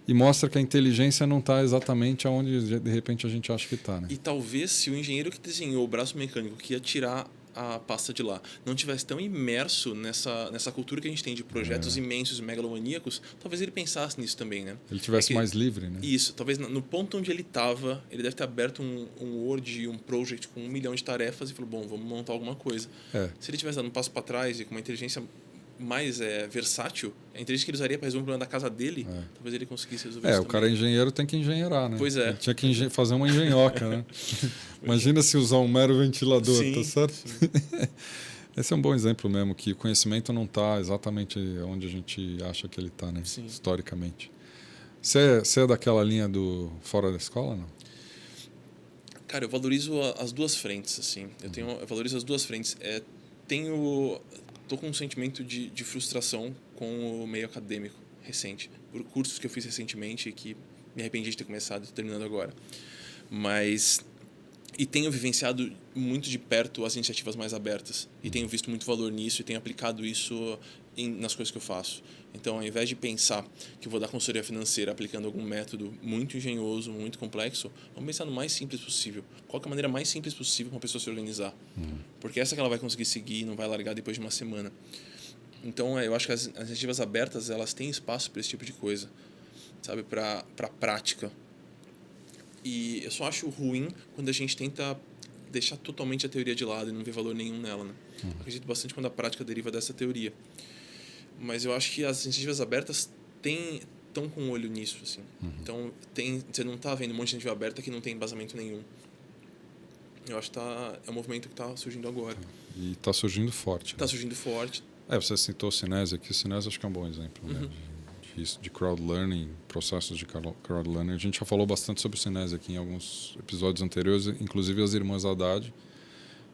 E mostra que a inteligência não está exatamente onde, de repente, a gente acha que está, né? E talvez se o engenheiro que desenhou o braço mecânico que ia tirar a pasta de lá não tivesse tão imerso nessa cultura que a gente tem de projetos imensos e megalomaníacos, talvez ele pensasse nisso também, né? Ele tivesse mais livre, né? Isso, talvez no ponto onde ele estava, ele deve ter aberto um Word, um project com 1 milhão de tarefas e falou, bom, vamos montar alguma coisa. Se ele tivesse dado um passo para trás e com uma inteligência mais versátil, a inteligência que ele usaria para resolver o problema da casa dele, talvez ele conseguisse resolver isso o cara engenheiro tem que engenheirar, né? Pois é. Ele tinha que fazer uma engenhoca, né? Imagina se usar um mero ventilador, sim, tá certo? Sim. Esse é um bom exemplo mesmo, que o conhecimento não está exatamente onde a gente acha que ele está, né? Sim. Historicamente. Você é daquela linha do fora da escola, não? Cara, eu valorizo as duas frentes, assim. Eu valorizo as duas frentes. Tô com um sentimento de frustração com o meio acadêmico recente, por cursos que eu fiz recentemente e que me arrependi de ter começado e estou terminando agora. E tenho vivenciado muito de perto as iniciativas mais abertas e tenho visto muito valor nisso e tenho aplicado isso nas coisas que eu faço. Então, ao invés de pensar que eu vou dar consultoria financeira aplicando algum método muito engenhoso, muito complexo, vamos pensar no mais simples possível. Qual que é a maneira mais simples possível para uma pessoa se organizar? Porque essa que ela vai conseguir seguir e não vai largar depois de uma semana. Então, eu acho que as iniciativas abertas, elas têm espaço para esse tipo de coisa, sabe? Para prática. E eu só acho ruim quando a gente tenta deixar totalmente a teoria de lado e não ver valor nenhum nela, né? Acredito bastante quando a prática deriva dessa teoria. Mas eu acho que as iniciativas abertas estão com um olho nisso, assim. Então, você não está vendo um monte de iniciativa aberta que não tem embasamento nenhum. Eu acho que é um movimento que está surgindo agora. E está surgindo forte. Está surgindo forte. Você citou o Cinese aqui. O Cinese acho que é um bom exemplo, né? De crowd learning, processos de crowd learning. A gente já falou bastante sobre o Cinese aqui em alguns episódios anteriores, inclusive as irmãs Haddad,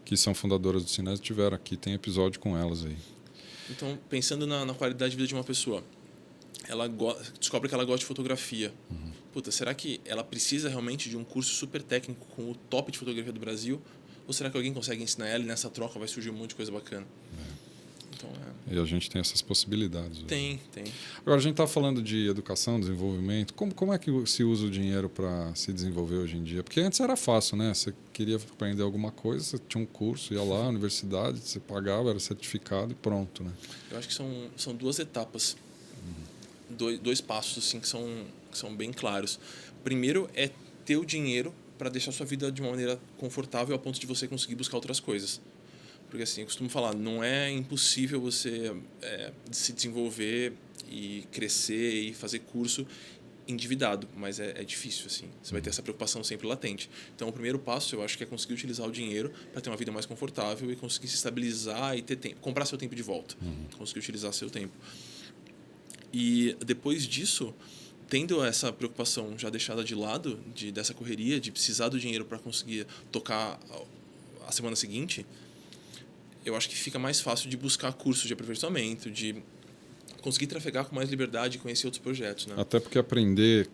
que são fundadoras do Cinese, tiveram aqui, tem episódio com elas aí. Então, pensando na qualidade de vida de uma pessoa, ela descobre que ela gosta de fotografia. Puta, será que ela precisa realmente de um curso super técnico com o top de fotografia do Brasil? Ou será que alguém consegue ensinar ela e nessa troca vai surgir um monte de coisa bacana? Então, E a gente tem essas possibilidades. Tem. Agora, a gente está falando de educação, desenvolvimento. Como é que se usa o dinheiro para se desenvolver hoje em dia? Porque antes era fácil, né? Você queria aprender alguma coisa, você tinha um curso, ia lá, universidade, você pagava, era certificado e pronto, né? Eu acho que são duas etapas, dois passos assim, que são bem claros. Primeiro é ter o dinheiro para deixar a sua vida de uma maneira confortável a ponto de você conseguir buscar outras coisas. Porque assim, eu costumo falar, não é impossível você se desenvolver e crescer e fazer curso endividado, mas é difícil, assim. Você vai ter essa preocupação sempre latente. Então, o primeiro passo, eu acho que é conseguir utilizar o dinheiro para ter uma vida mais confortável e conseguir se estabilizar e ter tempo, comprar seu tempo de volta. Conseguir utilizar seu tempo. E depois disso, tendo essa preocupação já deixada de lado, dessa correria, de precisar do dinheiro para conseguir tocar a semana seguinte, eu acho que fica mais fácil de buscar cursos de aperfeiçoamento, de conseguir trafegar com mais liberdade e conhecer outros projetos, né? Até porque aprender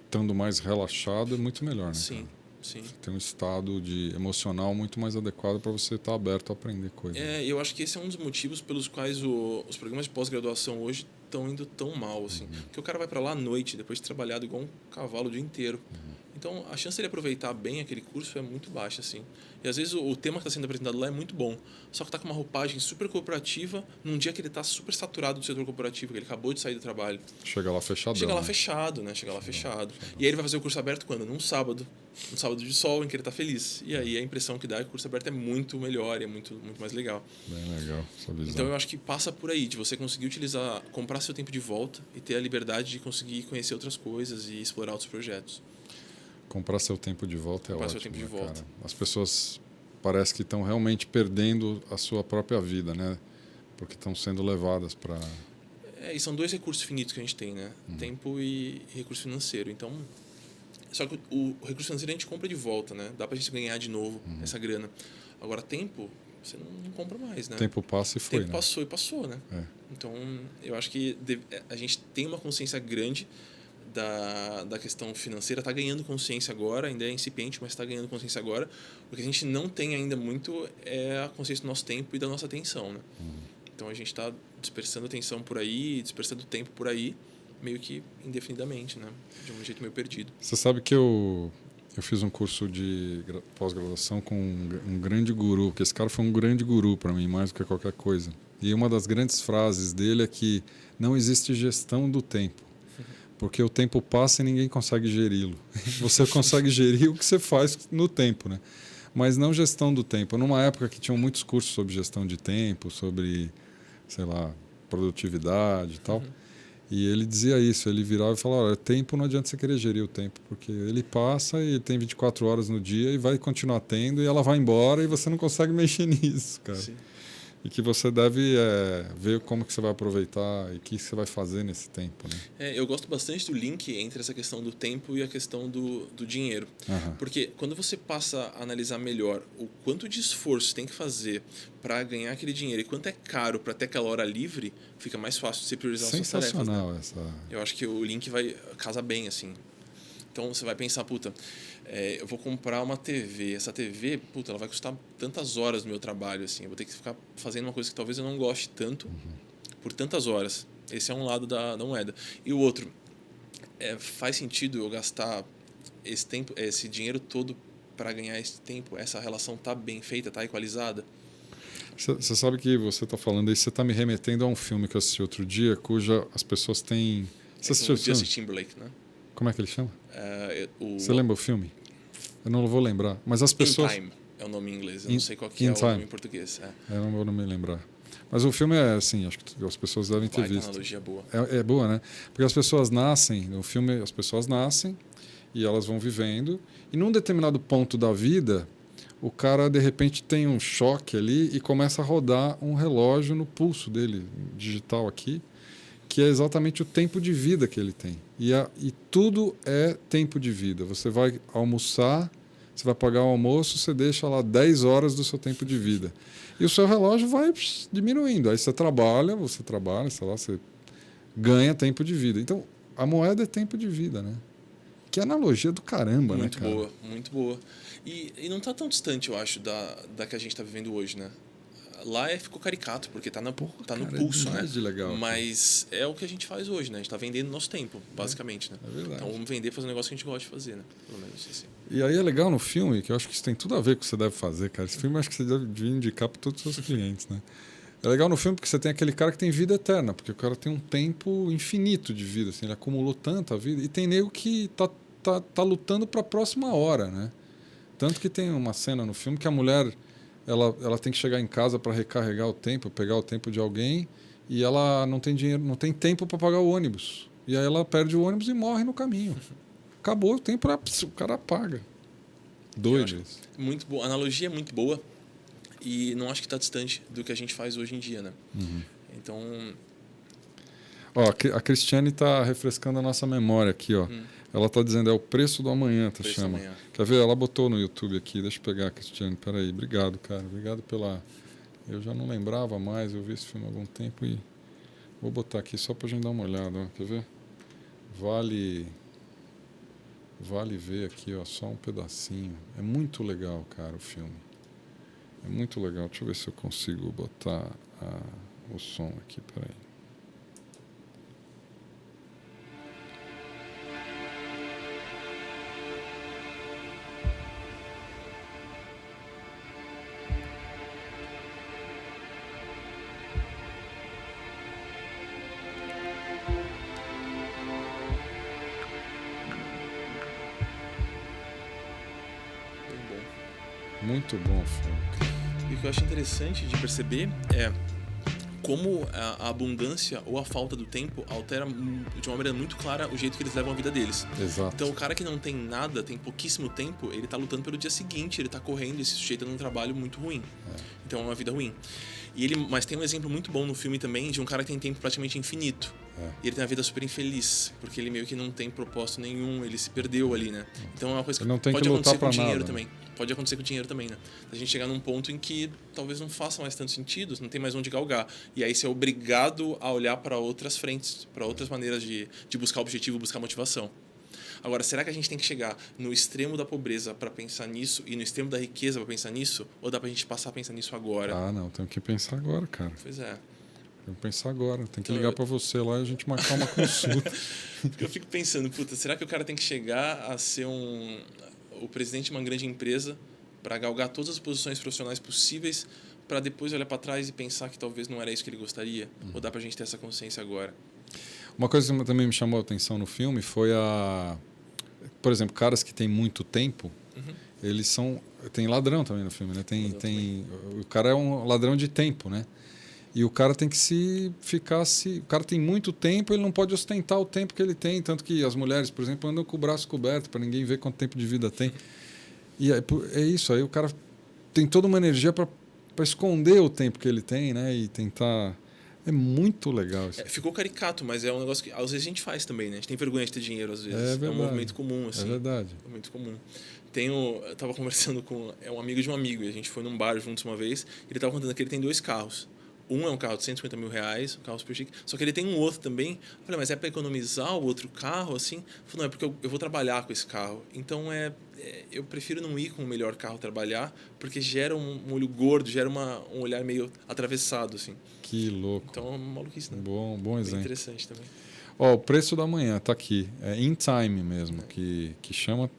estando mais relaxado é muito melhor, né? Sim, cara? sim. Você tem um estado emocional muito mais adequado para você estar aberto a aprender coisas. Eu acho que esse é um dos motivos pelos quais os programas de pós-graduação hoje estão indo tão mal, assim. Porque o cara vai para lá à noite, depois de trabalhado igual um cavalo o dia inteiro. Então, a chance de ele aproveitar bem aquele curso é muito baixa, assim. E, às vezes, o tema que está sendo apresentado lá é muito bom, só que está com uma roupagem super corporativa num dia que ele está super saturado do setor corporativo, que ele acabou de sair do trabalho. Chega lá fechadão. Chega lá né? fechado, né? Chega lá fechado. E aí ele vai fazer o curso aberto quando? Num sábado. Um sábado de sol em que ele está feliz. E aí a impressão que dá é que o curso aberto é muito melhor e é muito mais legal. Bem legal essa visão. Então eu acho que passa por aí, de você conseguir utilizar, comprar seu tempo de volta e ter a liberdade de conseguir conhecer outras coisas e explorar outros projetos. Comprar seu tempo de volta é Comprar ótimo, seu tempo de né, volta. cara? As pessoas parece que estão realmente perdendo a sua própria vida, né? Porque estão sendo levadas para... E são dois recursos finitos que a gente tem, né? Tempo e recurso financeiro. Então, só que o recurso financeiro a gente compra de volta, né? Dá pra gente ganhar de novo essa grana. Agora, tempo, você não compra mais, né? Tempo passa e foi, Tempo né? passou e passou, né? Então, eu acho que a gente tem uma consciência grande da questão financeira, está ganhando consciência agora, ainda é incipiente, mas está ganhando consciência agora. O que a gente não tem ainda muito é a consciência do nosso tempo e da nossa atenção, né? Então a gente está dispersando atenção por aí, dispersando tempo por aí, meio que indefinidamente, né? De um jeito meio perdido. Você sabe que eu fiz um curso de pós-graduação com um grande guru, que esse cara foi um grande guru para mim, mais do que qualquer coisa. E uma das grandes frases dele é que não existe gestão do tempo. Porque o tempo passa e ninguém consegue geri-lo. Você consegue gerir o que você faz no tempo, né? Mas não gestão do tempo. Numa época que tinham muitos cursos sobre gestão de tempo, sobre, sei lá, produtividade e tal. E ele dizia isso, ele virava e falava, olha, tempo não adianta você querer gerir o tempo, porque ele passa e tem 24 horas no dia e vai continuar tendo e ela vai embora e você não consegue mexer nisso, cara. Sim. E que você deve ver como que você vai aproveitar e o que você vai fazer nesse tempo, né? Eu gosto bastante do link entre essa questão do tempo e a questão do dinheiro. Porque quando você passa a analisar melhor o quanto de esforço tem que fazer para ganhar aquele dinheiro e quanto é caro para ter aquela hora livre, fica mais fácil de você priorizar as suas tarefas. Sensacional essa... Eu acho que o link vai casar bem, assim. Então você vai pensar, eu vou comprar uma TV. Essa TV, ela vai custar tantas horas do meu trabalho, assim. Eu vou ter que ficar fazendo uma coisa que talvez eu não goste tanto por tantas horas. Esse é um lado da moeda. E o outro, faz sentido eu gastar esse tempo, esse dinheiro todo para ganhar esse tempo? Essa relação tá bem feita, tá equalizada? Você sabe que você está falando aí, você está me remetendo a um filme que eu assisti outro dia, cuja as pessoas têm... Você assistiu o filme? Justin Timberlake, né? Como é que ele chama? Você lembra o filme? Eu não vou lembrar. Mas as pessoas... In Time é o nome em inglês. Eu não sei qual que é o nome em português. Eu não vou me lembrar. Mas o filme é assim, acho que as pessoas devem ter visto. Uma analogia boa. É boa, né? Porque as pessoas nascem, no filme as pessoas nascem e elas vão vivendo. E num determinado ponto da vida, o cara de repente tem um choque ali e começa a rodar um relógio no pulso dele, digital aqui, que é exatamente o tempo de vida que ele tem. E tudo é tempo de vida. Você vai almoçar, você vai pagar o almoço, você deixa lá 10 horas do seu tempo de vida. E o seu relógio vai diminuindo. Aí você trabalha, sei lá, você ganha tempo de vida. Então, a moeda é tempo de vida, né? Que analogia do caramba, muito, né, cara? Muito boa. E não está tão distante, eu acho, da que a gente está vivendo hoje, né? lá ficou caricato, porque tá no Cara, pulso, né? De legal, mas é o que a gente faz hoje, né? A gente tá vendendo nosso tempo, basicamente, né? É verdade. Então vamos vender, fazer um negócio que a gente gosta de fazer, né? Pelo menos assim. E aí é legal no filme, que eu acho que isso tem tudo a ver com o que você deve fazer, cara. Esse filme eu acho que você deve indicar para todos os seus clientes, né? É legal no filme porque você tem aquele cara que tem vida eterna, porque o cara tem um tempo infinito de vida, assim, ele acumulou tanta vida. E tem nego que tá lutando para a próxima hora, né? Tanto que tem uma cena no filme que a mulher ela tem que chegar em casa para recarregar o tempo, pegar o tempo de alguém, e ela não tem dinheiro, não tem tempo para pagar o ônibus. E aí ela perde o ônibus e morre no caminho. Acabou o tempo, o cara apaga. Doido isso. Muito boa. A analogia é muito boa e não acho que está distante do que a gente faz hoje em dia, né? Uhum. Então... Ó, a Cristiane está refrescando a nossa memória aqui, ó. Ela está dizendo, é o preço do amanhã, tá Preço chama. do Amanhã. Quer ver? Ela botou no YouTube aqui, deixa eu pegar, Cristiane, peraí. Obrigado, cara. Obrigado pela... Eu já não lembrava mais, eu vi esse filme há algum tempo e vou botar aqui só pra gente dar uma olhada, ó. Quer ver? Vale ver aqui, ó, só um pedacinho. É muito legal, cara, o filme. É muito legal. Deixa eu ver se eu consigo botar o som aqui, peraí. Muito bom o filme. E o que eu acho interessante de perceber é como a abundância ou a falta do tempo altera de uma maneira muito clara o jeito que eles levam a vida deles. Exato. Então o cara que não tem nada, tem pouquíssimo tempo, ele tá lutando pelo dia seguinte, ele tá correndo e se sujeita num trabalho muito ruim. Então é uma vida ruim. Mas tem um exemplo muito bom no filme também de um cara que tem tempo praticamente infinito. E ele tem uma vida super infeliz, porque ele meio que não tem propósito nenhum, ele se perdeu ali, né? Então é uma coisa que pode acontecer com dinheiro também. Pode acontecer com dinheiro também, né? A gente chegar num ponto em que talvez não faça mais tanto sentido, não tem mais onde galgar. E aí você é obrigado a olhar para outras frentes, para outras maneiras de buscar objetivo, buscar motivação. Agora, será que a gente tem que chegar no extremo da pobreza para pensar nisso e no extremo da riqueza para pensar nisso? Ou dá pra gente passar a pensar nisso agora? Ah, não, tem que pensar agora, cara. Pois é. Tem que pensar agora. Tem que ligar para você lá e a gente marcar uma consulta. Porque eu fico pensando, puta, será que o cara tem que chegar a ser o presidente de uma grande empresa para galgar todas as posições profissionais possíveis para depois olhar para trás e pensar que talvez não era isso que ele gostaria? Ou dá pra gente ter essa consciência agora? Uma coisa que também me chamou a atenção no filme foi por exemplo, caras que têm muito tempo, eles são... Tem ladrão também no filme, né? O cara é um ladrão de tempo, né? E o cara tem que o cara tem muito tempo, ele não pode ostentar o tempo que ele tem, tanto que as mulheres, por exemplo, andam com o braço coberto para ninguém ver quanto tempo de vida tem. E é isso, aí o cara tem toda uma energia para esconder o tempo que ele tem, né? E tentar... É muito legal isso. Ficou caricato, mas é um negócio que às vezes a gente faz também, né? A gente tem vergonha de ter dinheiro às vezes. É verdade. É um movimento comum, assim. É verdade. É muito comum. Eu tava conversando com um amigo de um amigo, e a gente foi num bar juntos uma vez, e ele tava contando que ele tem 2 carros. Um é um carro de 150 mil reais, um carro super chique. Só que ele tem um outro também. Eu falei, mas é para economizar o outro carro, assim? Ele falou, não, é porque eu vou trabalhar com esse carro. Então, eu prefiro não ir com o melhor carro trabalhar, porque gera um olho gordo, gera um olhar meio atravessado, assim. Que louco. Então, é uma maluquice, né? Bom exemplo. Bem interessante também. O preço da manhã tá aqui. É In Time mesmo, que chama...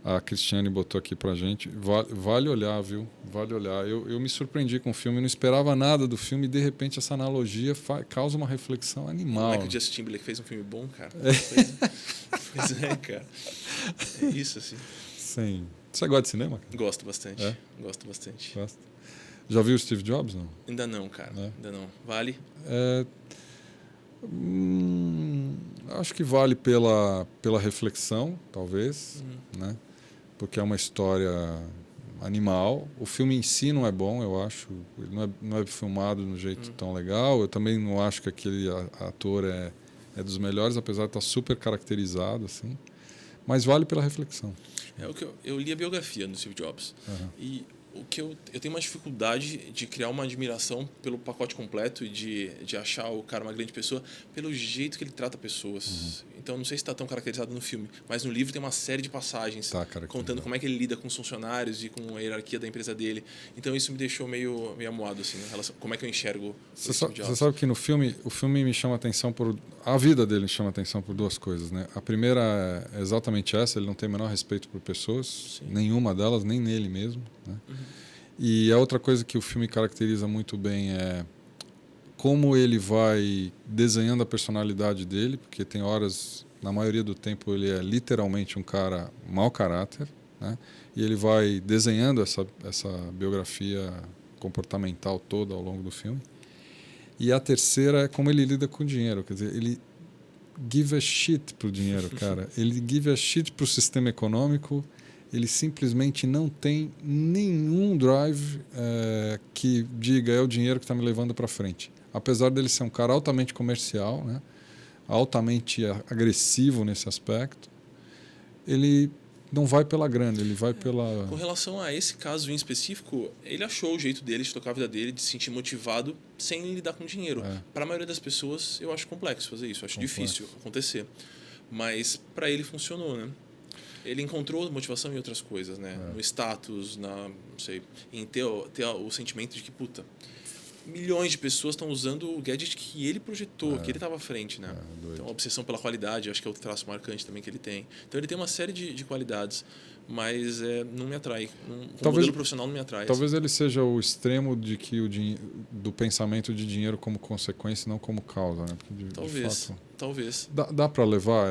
A Cristiane botou aqui pra gente. Vale olhar, viu? Vale olhar. Eu me surpreendi com o filme, não esperava nada do filme e, de repente, essa analogia causa uma reflexão animal. Não é que o Justin Timberlake fez um filme bom, cara? Pois é, cara. É isso, assim. Sim. Você gosta de cinema? Cara? Gosto bastante. É? Gosto bastante. Gosta. Já viu o Steve Jobs, não? Ainda não, cara. Ainda não. Vale? Acho que vale pela reflexão, talvez, né? Porque é uma história animal. O filme em si não é bom, eu acho. Ele não é filmado de um jeito tão legal. Eu também não acho que aquele ator é dos melhores, apesar de estar super caracterizado, assim. Mas vale pela reflexão. Eu li a biografia do Steve Jobs. E o que eu tenho uma dificuldade de criar uma admiração pelo pacote completo e de achar o cara uma grande pessoa pelo jeito que ele trata pessoas. Então, não sei se está tão caracterizado no filme, mas no livro tem uma série de passagens contando como é que ele lida com os funcionários e com a hierarquia da empresa dele. Então, isso me deixou meio amuado, assim, em relação como é que eu enxergo esse tipo de Você sabe que no filme, o filme me chama atenção por... A vida dele me chama atenção por duas coisas, né? A primeira é exatamente essa, ele não tem o menor respeito por pessoas, nenhuma delas, nem nele mesmo, né? E a outra coisa que o filme caracteriza muito bem é como ele vai desenhando a personalidade dele, porque tem horas, na maioria do tempo, ele é literalmente um cara mau caráter, né? E ele vai desenhando essa biografia comportamental toda ao longo do filme. E a terceira é como ele lida com o dinheiro, quer dizer, ele give a shit pro dinheiro, cara. Ele give a shit pro sistema econômico. Ele simplesmente não tem nenhum drive que diga é o dinheiro que está me levando para frente. Apesar dele ser um cara altamente comercial, né, altamente agressivo nesse aspecto, ele não vai pela grana, ele vai pela... Com relação a esse caso em específico, ele achou o jeito dele de tocar a vida dele, de se sentir motivado sem lidar com dinheiro. Para a maioria das pessoas, eu acho complexo fazer isso, eu acho difícil acontecer. Mas para ele funcionou, né? Ele encontrou motivação em outras coisas, né? No status, não sei, em ter o sentimento de que, puta, milhões de pessoas estão usando o gadget que ele projetou, que ele estava à frente, né? Então, a obsessão pela qualidade, acho que é outro traço marcante também que ele tem. Então, ele tem uma série de qualidades, mas não me atrai. O modelo profissional não me atrai. Talvez ele seja o extremo de que do pensamento de dinheiro como consequência, não como causa, né? Porque Talvez. Dá para levar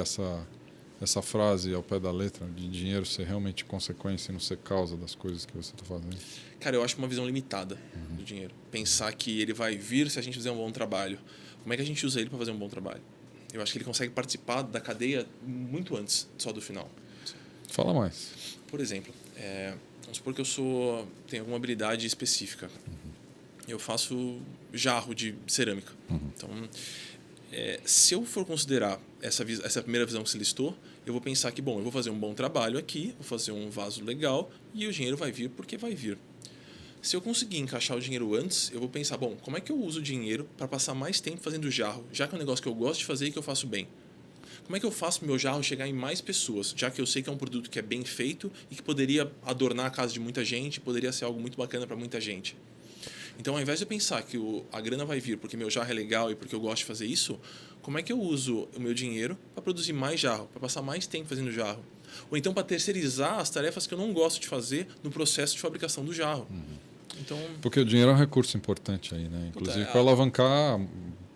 essa frase ao pé da letra, de dinheiro ser realmente consequência e não ser causa das coisas que você está fazendo? Cara, eu acho uma visão limitada do dinheiro. Pensar que ele vai vir se a gente fizer um bom trabalho. Como é que a gente usa ele para fazer um bom trabalho? Eu acho que ele consegue participar da cadeia muito antes só do final. Fala mais. Por exemplo, vamos supor que eu tenho alguma habilidade específica. Eu faço jarro de cerâmica. Então, se eu for considerar essa primeira visão que se listou, eu vou pensar que, bom, eu vou fazer um bom trabalho aqui, vou fazer um vaso legal e o dinheiro vai vir porque vai vir. Se eu conseguir encaixar o dinheiro antes, eu vou pensar, bom, como é que eu uso o dinheiro para passar mais tempo fazendo jarro, já que é um negócio que eu gosto de fazer e que eu faço bem? Como é que eu faço meu jarro chegar em mais pessoas, já que eu sei que é um produto que é bem feito e que poderia adornar a casa de muita gente, poderia ser algo muito bacana para muita gente? Então, ao invés de eu pensar que a grana vai vir porque meu jarro é legal e porque eu gosto de fazer isso, como é que eu uso o meu dinheiro para produzir mais jarro, para passar mais tempo fazendo jarro? Ou então para terceirizar as tarefas que eu não gosto de fazer no processo de fabricação do jarro. Então, porque o dinheiro é um recurso importante aí, né? Inclusive para alavancar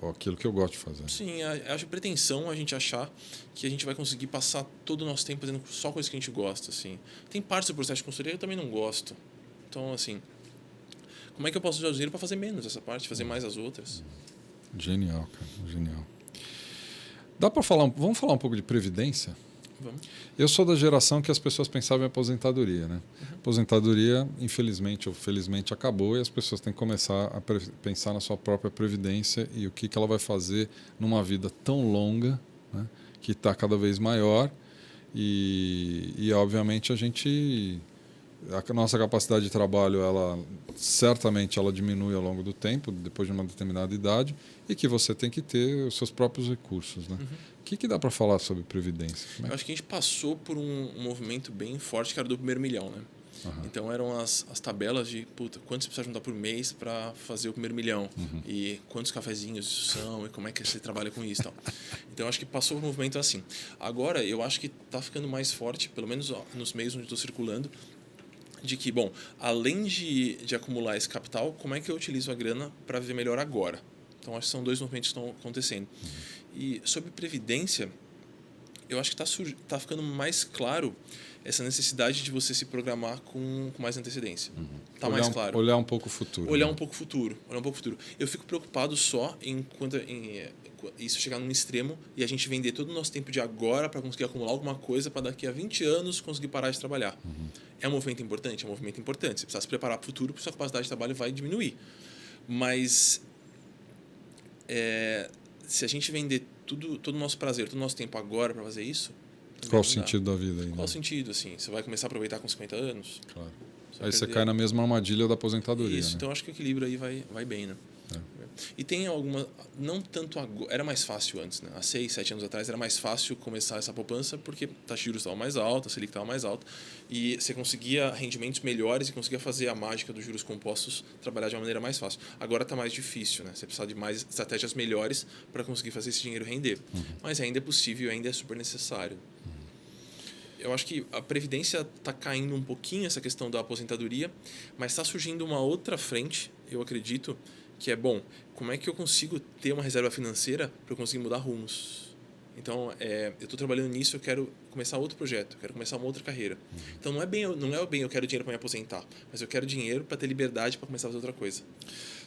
aquilo que eu gosto de fazer. Sim, acho pretensão a gente achar que a gente vai conseguir passar todo o nosso tempo fazendo só coisas que a gente gosta. Assim. Tem partes do processo de consultoria que eu também não gosto. Então, assim, como é que eu posso usar o dinheiro para fazer menos essa parte, fazer mais as outras? Genial, cara, genial. Vamos falar um pouco de previdência? Vamos. Eu sou da geração que as pessoas pensavam em aposentadoria, né? Aposentadoria, infelizmente ou felizmente, acabou e as pessoas têm que começar a pensar na sua própria previdência e o que ela vai fazer numa vida tão longa, né? Que está cada vez maior e obviamente a nossa capacidade de trabalho certamente ela diminui ao longo do tempo, depois de uma determinada idade, e que você tem que ter os seus próprios recursos, né? O que dá para falar sobre previdência? Eu acho que a gente passou por um movimento bem forte que era do primeiro milhão, né? Então eram as tabelas de quanto você precisa juntar por mês para fazer o primeiro milhão e quantos cafezinhos isso são e como é que você trabalha com isso e tal. Então eu acho que passou por um movimento assim. Agora eu acho que está ficando mais forte, pelo menos nos meios onde estou circulando, de que, bom, além de acumular esse capital, como é que eu utilizo a grana para viver melhor agora? Então, acho que são dois movimentos que estão acontecendo. E sobre previdência, eu acho que está ficando mais claro essa necessidade de você se programar com mais antecedência. Está mais claro. Olhar um pouco o futuro. Olhar um pouco o futuro. Eu fico preocupado só em isso chegar num extremo e a gente vender todo o nosso tempo de agora para conseguir acumular alguma coisa para daqui a 20 anos conseguir parar de trabalhar. É um movimento importante? É um movimento importante. Você precisa se preparar para o futuro, porque sua capacidade de trabalho vai diminuir. Mas se a gente vender todo o nosso prazer, todo o nosso tempo agora para fazer isso... Qual o sentido da vida aí? Qual o sentido, assim? Você vai começar a aproveitar com 50 anos? Claro. Aí você cai na mesma armadilha da aposentadoria. Isso, né? Então acho que o equilíbrio aí vai bem, né? E tem alguma... Não tanto agora... Era mais fácil antes, né? Há 6, 7 anos atrás era mais fácil começar essa poupança porque a taxa de juros estava mais alta, a Selic estava mais alta e você conseguia rendimentos melhores e conseguia fazer a mágica dos juros compostos trabalhar de uma maneira mais fácil. Agora está mais difícil, né? Você precisa de mais estratégias melhores para conseguir fazer esse dinheiro render. Mas ainda é possível, ainda é super necessário. Eu acho que a Previdência está caindo um pouquinho, essa questão da aposentadoria, mas está surgindo uma outra frente, eu acredito, que é, bom, como é que eu consigo ter uma reserva financeira para eu conseguir mudar rumos? Então, eu estou trabalhando nisso, eu quero começar outro projeto, eu quero começar uma outra carreira. Então, não é bem eu quero dinheiro para me aposentar, mas eu quero dinheiro para ter liberdade para começar a fazer outra coisa.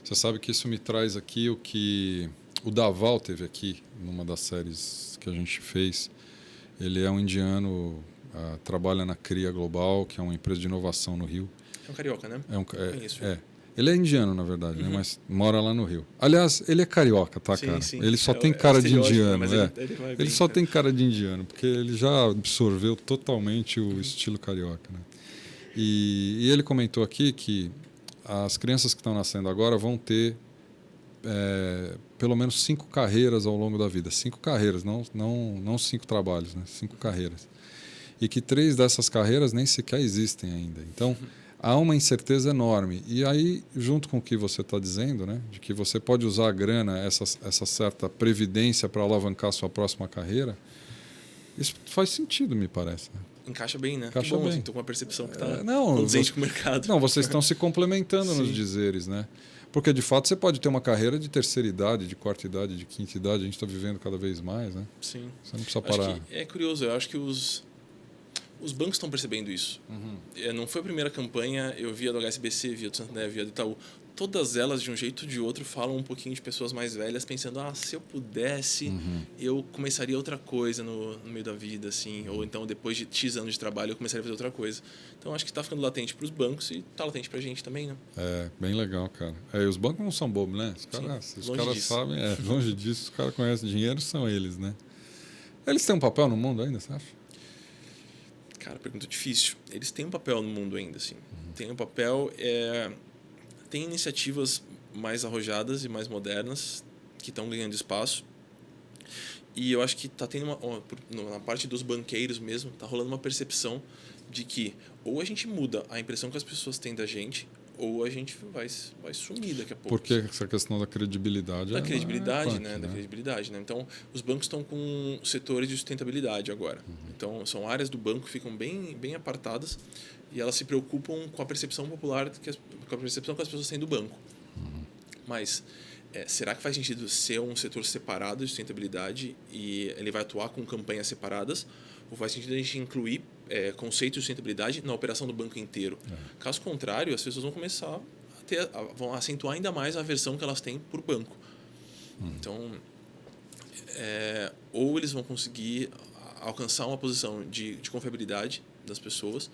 Você sabe que isso me traz aqui o que o Daval teve aqui, numa das séries que a gente fez. Ele é um indiano, trabalha na CRIA Global, que é uma empresa de inovação no Rio. É um carioca, né? Conheço. Ele é indiano, na verdade, né? Mas mora lá no Rio. Aliás, ele é carioca, tá, sim, cara? Sim. Ele só tem cara de indiano. Mas ele só tem cara de indiano, porque ele já absorveu totalmente o estilo carioca, né? E ele comentou aqui que as crianças que estão nascendo agora vão ter pelo menos 5 carreiras ao longo da vida. 5 carreiras, não 5 trabalhos, né? 5 carreiras. E que 3 dessas carreiras nem sequer existem ainda. Então, há uma incerteza enorme. E aí, junto com o que você está dizendo, né, de que você pode usar a grana, essa certa previdência para alavancar a sua próxima carreira, isso faz sentido, me parece. Encaixa bem, né? Encaixa bem. Estou com uma percepção que está não, condizente com o mercado. Não, vocês estão se complementando nos dizeres, né? Porque, de fato, você pode ter uma carreira de terceira idade, de quarta idade, de quinta idade. A gente está vivendo cada vez mais, né? Sim. Você não precisa parar. É curioso, eu acho que os bancos estão percebendo isso. Não foi a primeira campanha, eu via do HSBC, via do Santander, via do Itaú. Todas elas, de um jeito ou de outro, falam um pouquinho de pessoas mais velhas, pensando, se eu pudesse, eu começaria outra coisa no meio da vida, assim. Ou então, depois de X anos de trabalho, eu começaria a fazer outra coisa. Então, acho que está ficando latente para os bancos e está latente para a gente também, né? Bem legal, cara. E os bancos não são bobos, né? Os caras sabem, longe disso, os caras conhecem dinheiro, são eles, né? Eles têm um papel no mundo ainda, você acha? Cara, pergunta difícil. Eles têm um papel no mundo ainda, assim. Tem um papel... Tem iniciativas mais arrojadas e mais modernas que estão ganhando espaço. E eu acho que está tendo na parte dos banqueiros mesmo, está rolando uma percepção de que ou a gente muda a impressão que as pessoas têm da gente, ou a gente vai sumir daqui a pouco. Porque essa questão da credibilidade... Da credibilidade, né? Da credibilidade, né? Então, os bancos estão com setores de sustentabilidade agora. Então, são áreas do banco que ficam bem apartadas e elas se preocupam com a percepção popular, com a percepção que as pessoas têm do banco. Mas, será que faz sentido ser um setor separado de sustentabilidade e ele vai atuar com campanhas separadas? Ou faz sentido a gente incluir conceitos de sustentabilidade na operação do banco inteiro? Caso contrário, as pessoas vão começar vão acentuar ainda mais a aversão que elas têm por banco. Então, ou eles vão conseguir alcançar uma posição de confiabilidade das pessoas,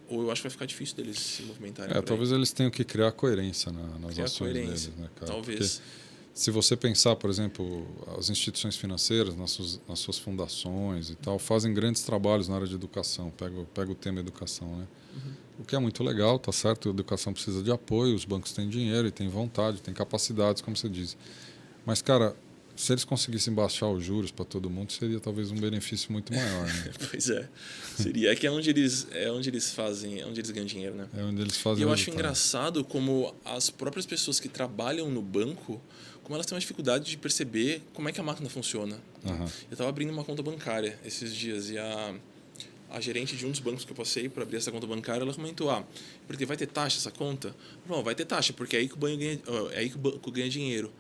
ou eu acho que vai ficar difícil deles se movimentarem. Talvez eles tenham que criar coerência nas ações deles, né, cara? Talvez. Porque se você pensar, por exemplo, as instituições financeiras, nas suas fundações e tal, fazem grandes trabalhos na área de educação. Pega o tema educação, né? O que é muito legal, tá certo? A educação precisa de apoio, os bancos têm dinheiro e têm vontade, têm capacidades, como você diz. Mas, cara, se eles conseguissem baixar os juros para todo mundo, seria talvez um benefício muito maior, né? Pois é. Seria. Que é onde eles ganham dinheiro, né? É onde eles fazem. E eu acho engraçado como as próprias pessoas que trabalham no banco, como elas têm uma dificuldade de perceber como é que a máquina funciona. Eu estava abrindo uma conta bancária esses dias e a gerente de um dos bancos que eu passei para abrir essa conta bancária, ela comentou, porque vai ter taxa essa conta? Não, vai ter taxa, porque é aí que o banco ganha dinheiro.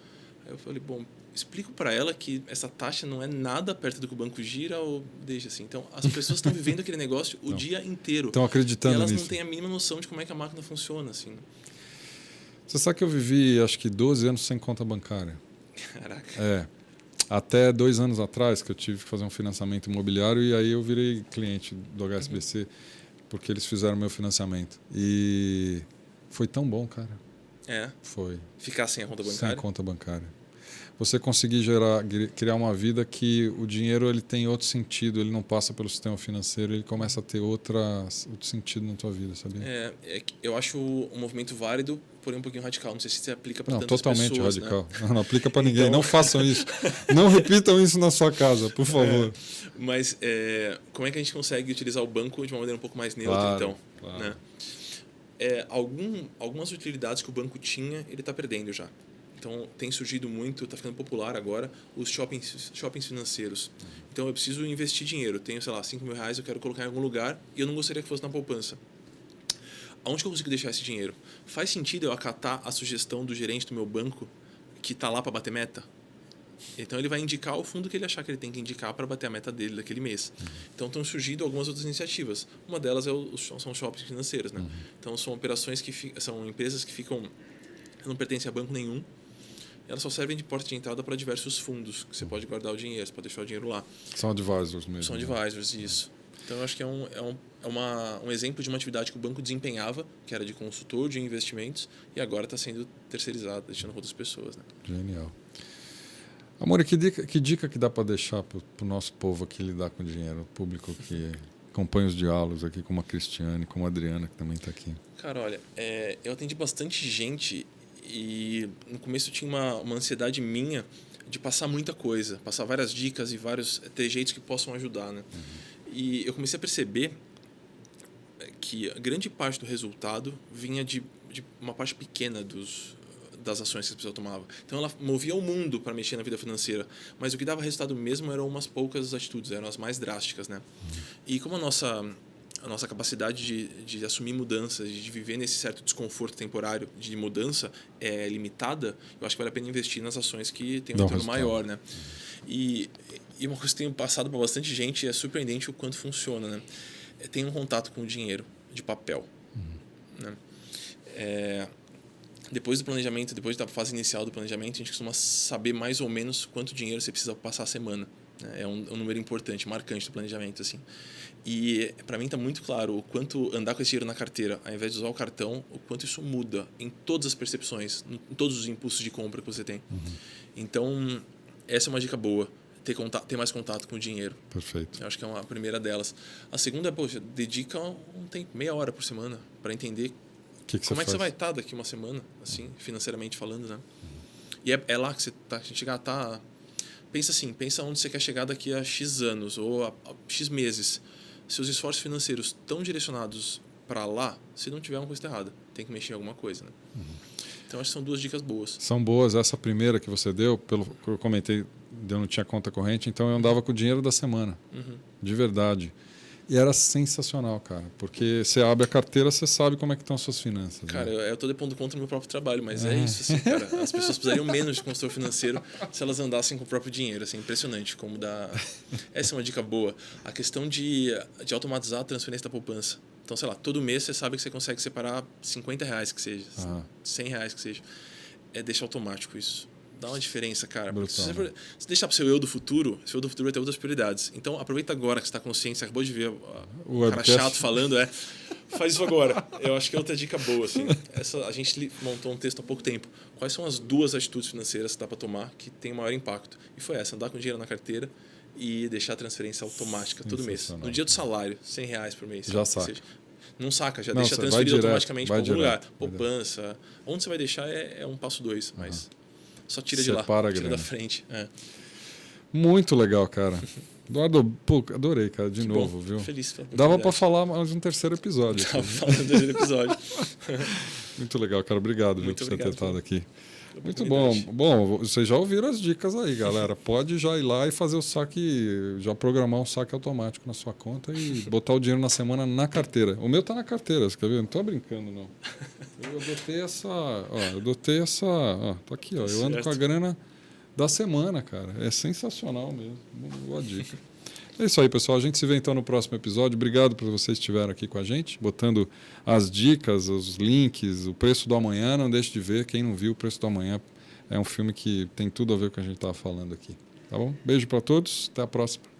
Aí eu falei, bom, explico para ela que essa taxa não é nada perto do que o banco gira ou deixa assim. Então, as pessoas estão vivendo aquele negócio o dia inteiro. Estão acreditando nisso. E elas não têm a mínima noção de como é que a máquina funciona, assim. Você sabe que eu vivi, acho que 12 anos sem conta bancária. Caraca. Até 2 anos atrás, que eu tive que fazer um financiamento imobiliário e aí eu virei cliente do HSBC, porque eles fizeram meu financiamento. E foi tão bom, cara. É? Foi. Ficar sem a conta bancária? Sem conta bancária. você conseguir criar uma vida que o dinheiro ele tem outro sentido, ele não passa pelo sistema financeiro, ele começa a ter outro sentido na tua vida, sabia? Eu acho um movimento válido, porém um pouquinho radical. Não sei se se aplica para tantas totalmente pessoas. Radical. Né? Não aplica para ninguém. Então... Não façam isso. Não repitam isso na sua casa, por favor. Mas como é que a gente consegue utilizar o banco de uma maneira um pouco mais neutra, então? Claro. Né? Algumas utilidades que o banco tinha, ele está perdendo já. Então, tem surgido muito, está ficando popular agora, os shoppings financeiros. Então, eu preciso investir dinheiro. Eu tenho, sei lá, 5 mil reais, eu quero colocar em algum lugar e eu não gostaria que fosse na poupança. Aonde que eu consigo deixar esse dinheiro? Faz sentido eu acatar a sugestão do gerente do meu banco que está lá para bater meta? Então, ele vai indicar o fundo que ele achar que ele tem que indicar para bater a meta dele daquele mês. Então, estão surgindo algumas outras iniciativas. Uma delas são shoppings financeiros. Né? Então, são operações são empresas que não pertencem a banco nenhum. Elas só servem de porta de entrada para diversos fundos, que você pode guardar o dinheiro, você pode deixar o dinheiro lá. São advisors mesmo. São advisors, isso. Então, eu acho que é um exemplo de uma atividade que o banco desempenhava, que era de consultor de investimentos, e agora está sendo terceirizado, deixando para outras pessoas. Né? Genial. Amor, que dica que dá para deixar para o nosso povo aqui lidar com dinheiro, o público que acompanha os diálogos aqui, como a Cristiane, como a Adriana, que também está aqui? Cara, olha, eu atendi bastante gente e no começo eu tinha uma ansiedade minha de passar muita coisa, passar várias dicas e vários trejeitos que possam ajudar, né? E eu comecei a perceber que a grande parte do resultado vinha de uma parte pequena das ações que a pessoa tomava. Então ela movia o mundo para mexer na vida financeira, mas o que dava resultado mesmo eram umas poucas atitudes, eram as mais drásticas, né? E como a nossa capacidade de assumir mudanças, de viver nesse certo desconforto temporário de mudança é limitada, eu acho que vale a pena investir nas ações que têm um retorno maior, né? E uma coisa que tenho passado para bastante gente é surpreendente o quanto funciona, né? Tem um contato com o dinheiro de papel, né? Depois do planejamento, depois da fase inicial do planejamento, a gente costuma saber mais ou menos quanto dinheiro você precisa passar a semana. É um número importante, marcante do planejamento, assim. E para mim está muito claro o quanto andar com esse dinheiro na carteira, ao invés de usar o cartão, o quanto isso muda em todas as percepções, em todos os impulsos de compra que você tem. Então, essa é uma dica boa, ter mais contato com o dinheiro. Perfeito. Eu acho que é a primeira delas. A segunda é, poxa, dedica um tempo, meia hora por semana, para entender como é que você vai estar daqui uma semana, assim, financeiramente falando, né? E é lá que você tá. Pensa onde você quer chegar daqui a X anos ou a X meses. Seus esforços financeiros estão direcionados para lá, se não tiver uma coisa errada, tem que mexer em alguma coisa, né? Então, acho que são 2 dicas boas. São boas. Essa primeira que você deu, pelo que eu comentei, eu não tinha conta corrente, então eu andava com o dinheiro da semana, de verdade. E era sensacional, cara, porque você abre a carteira, você sabe como é que estão as suas finanças. Cara, né? eu estou depondo contra o meu próprio trabalho, mas é isso, assim, cara. As pessoas precisariam menos de consultor financeiro se elas andassem com o próprio dinheiro, assim, impressionante como dá... Essa é uma dica boa. A questão de automatizar a transferência da poupança. Então, sei lá, todo mês você sabe que você consegue separar 50 reais que seja, 100 reais que seja. É deixar automático isso. Dá uma diferença, cara. Se você deixar para o seu eu do futuro, seu eu do futuro vai ter outras prioridades. Então, aproveita agora que você está consciente, você acabou de ver o cara chato falando, faz isso agora. Eu acho que é outra dica boa, assim. A gente montou um texto há pouco tempo. Quais são as 2 atitudes financeiras que dá para tomar que tem maior impacto? E foi essa, andar com dinheiro na carteira e deixar a transferência automática todo mês. No dia do salário, 100 reais por mês. Já saca. Não saca, já deixa transferido automaticamente para algum lugar. Poupança. Onde você vai deixar é um passo 2, mas... Só tira de lá, tira da frente. Muito legal, cara. Eduardo, pô, adorei, cara, de novo, viu? Feliz. Dava para falar mais um terceiro episódio. Dava para falar um terceiro episódio. Muito legal, cara. Obrigado, Muito por você ter estado aqui. Muito bom. Bom, vocês já ouviram as dicas aí, galera. Pode já ir lá e fazer o saque, já programar um saque automático na sua conta e botar o dinheiro na semana na carteira. O meu tá na carteira, você quer ver? Não tô brincando, não. Eu adotei essa, tá aqui, ó. Eu ando com a grana da semana, cara. É sensacional mesmo. Boa dica. É isso aí, pessoal. A gente se vê então no próximo episódio. Obrigado por vocês estiverem aqui com a gente, botando as dicas, os links, o Preço do Amanhã. Não deixe de ver. Quem não viu, o Preço do Amanhã é um filme que tem tudo a ver com o que a gente estava falando aqui. Tá bom? Beijo para todos. Até a próxima.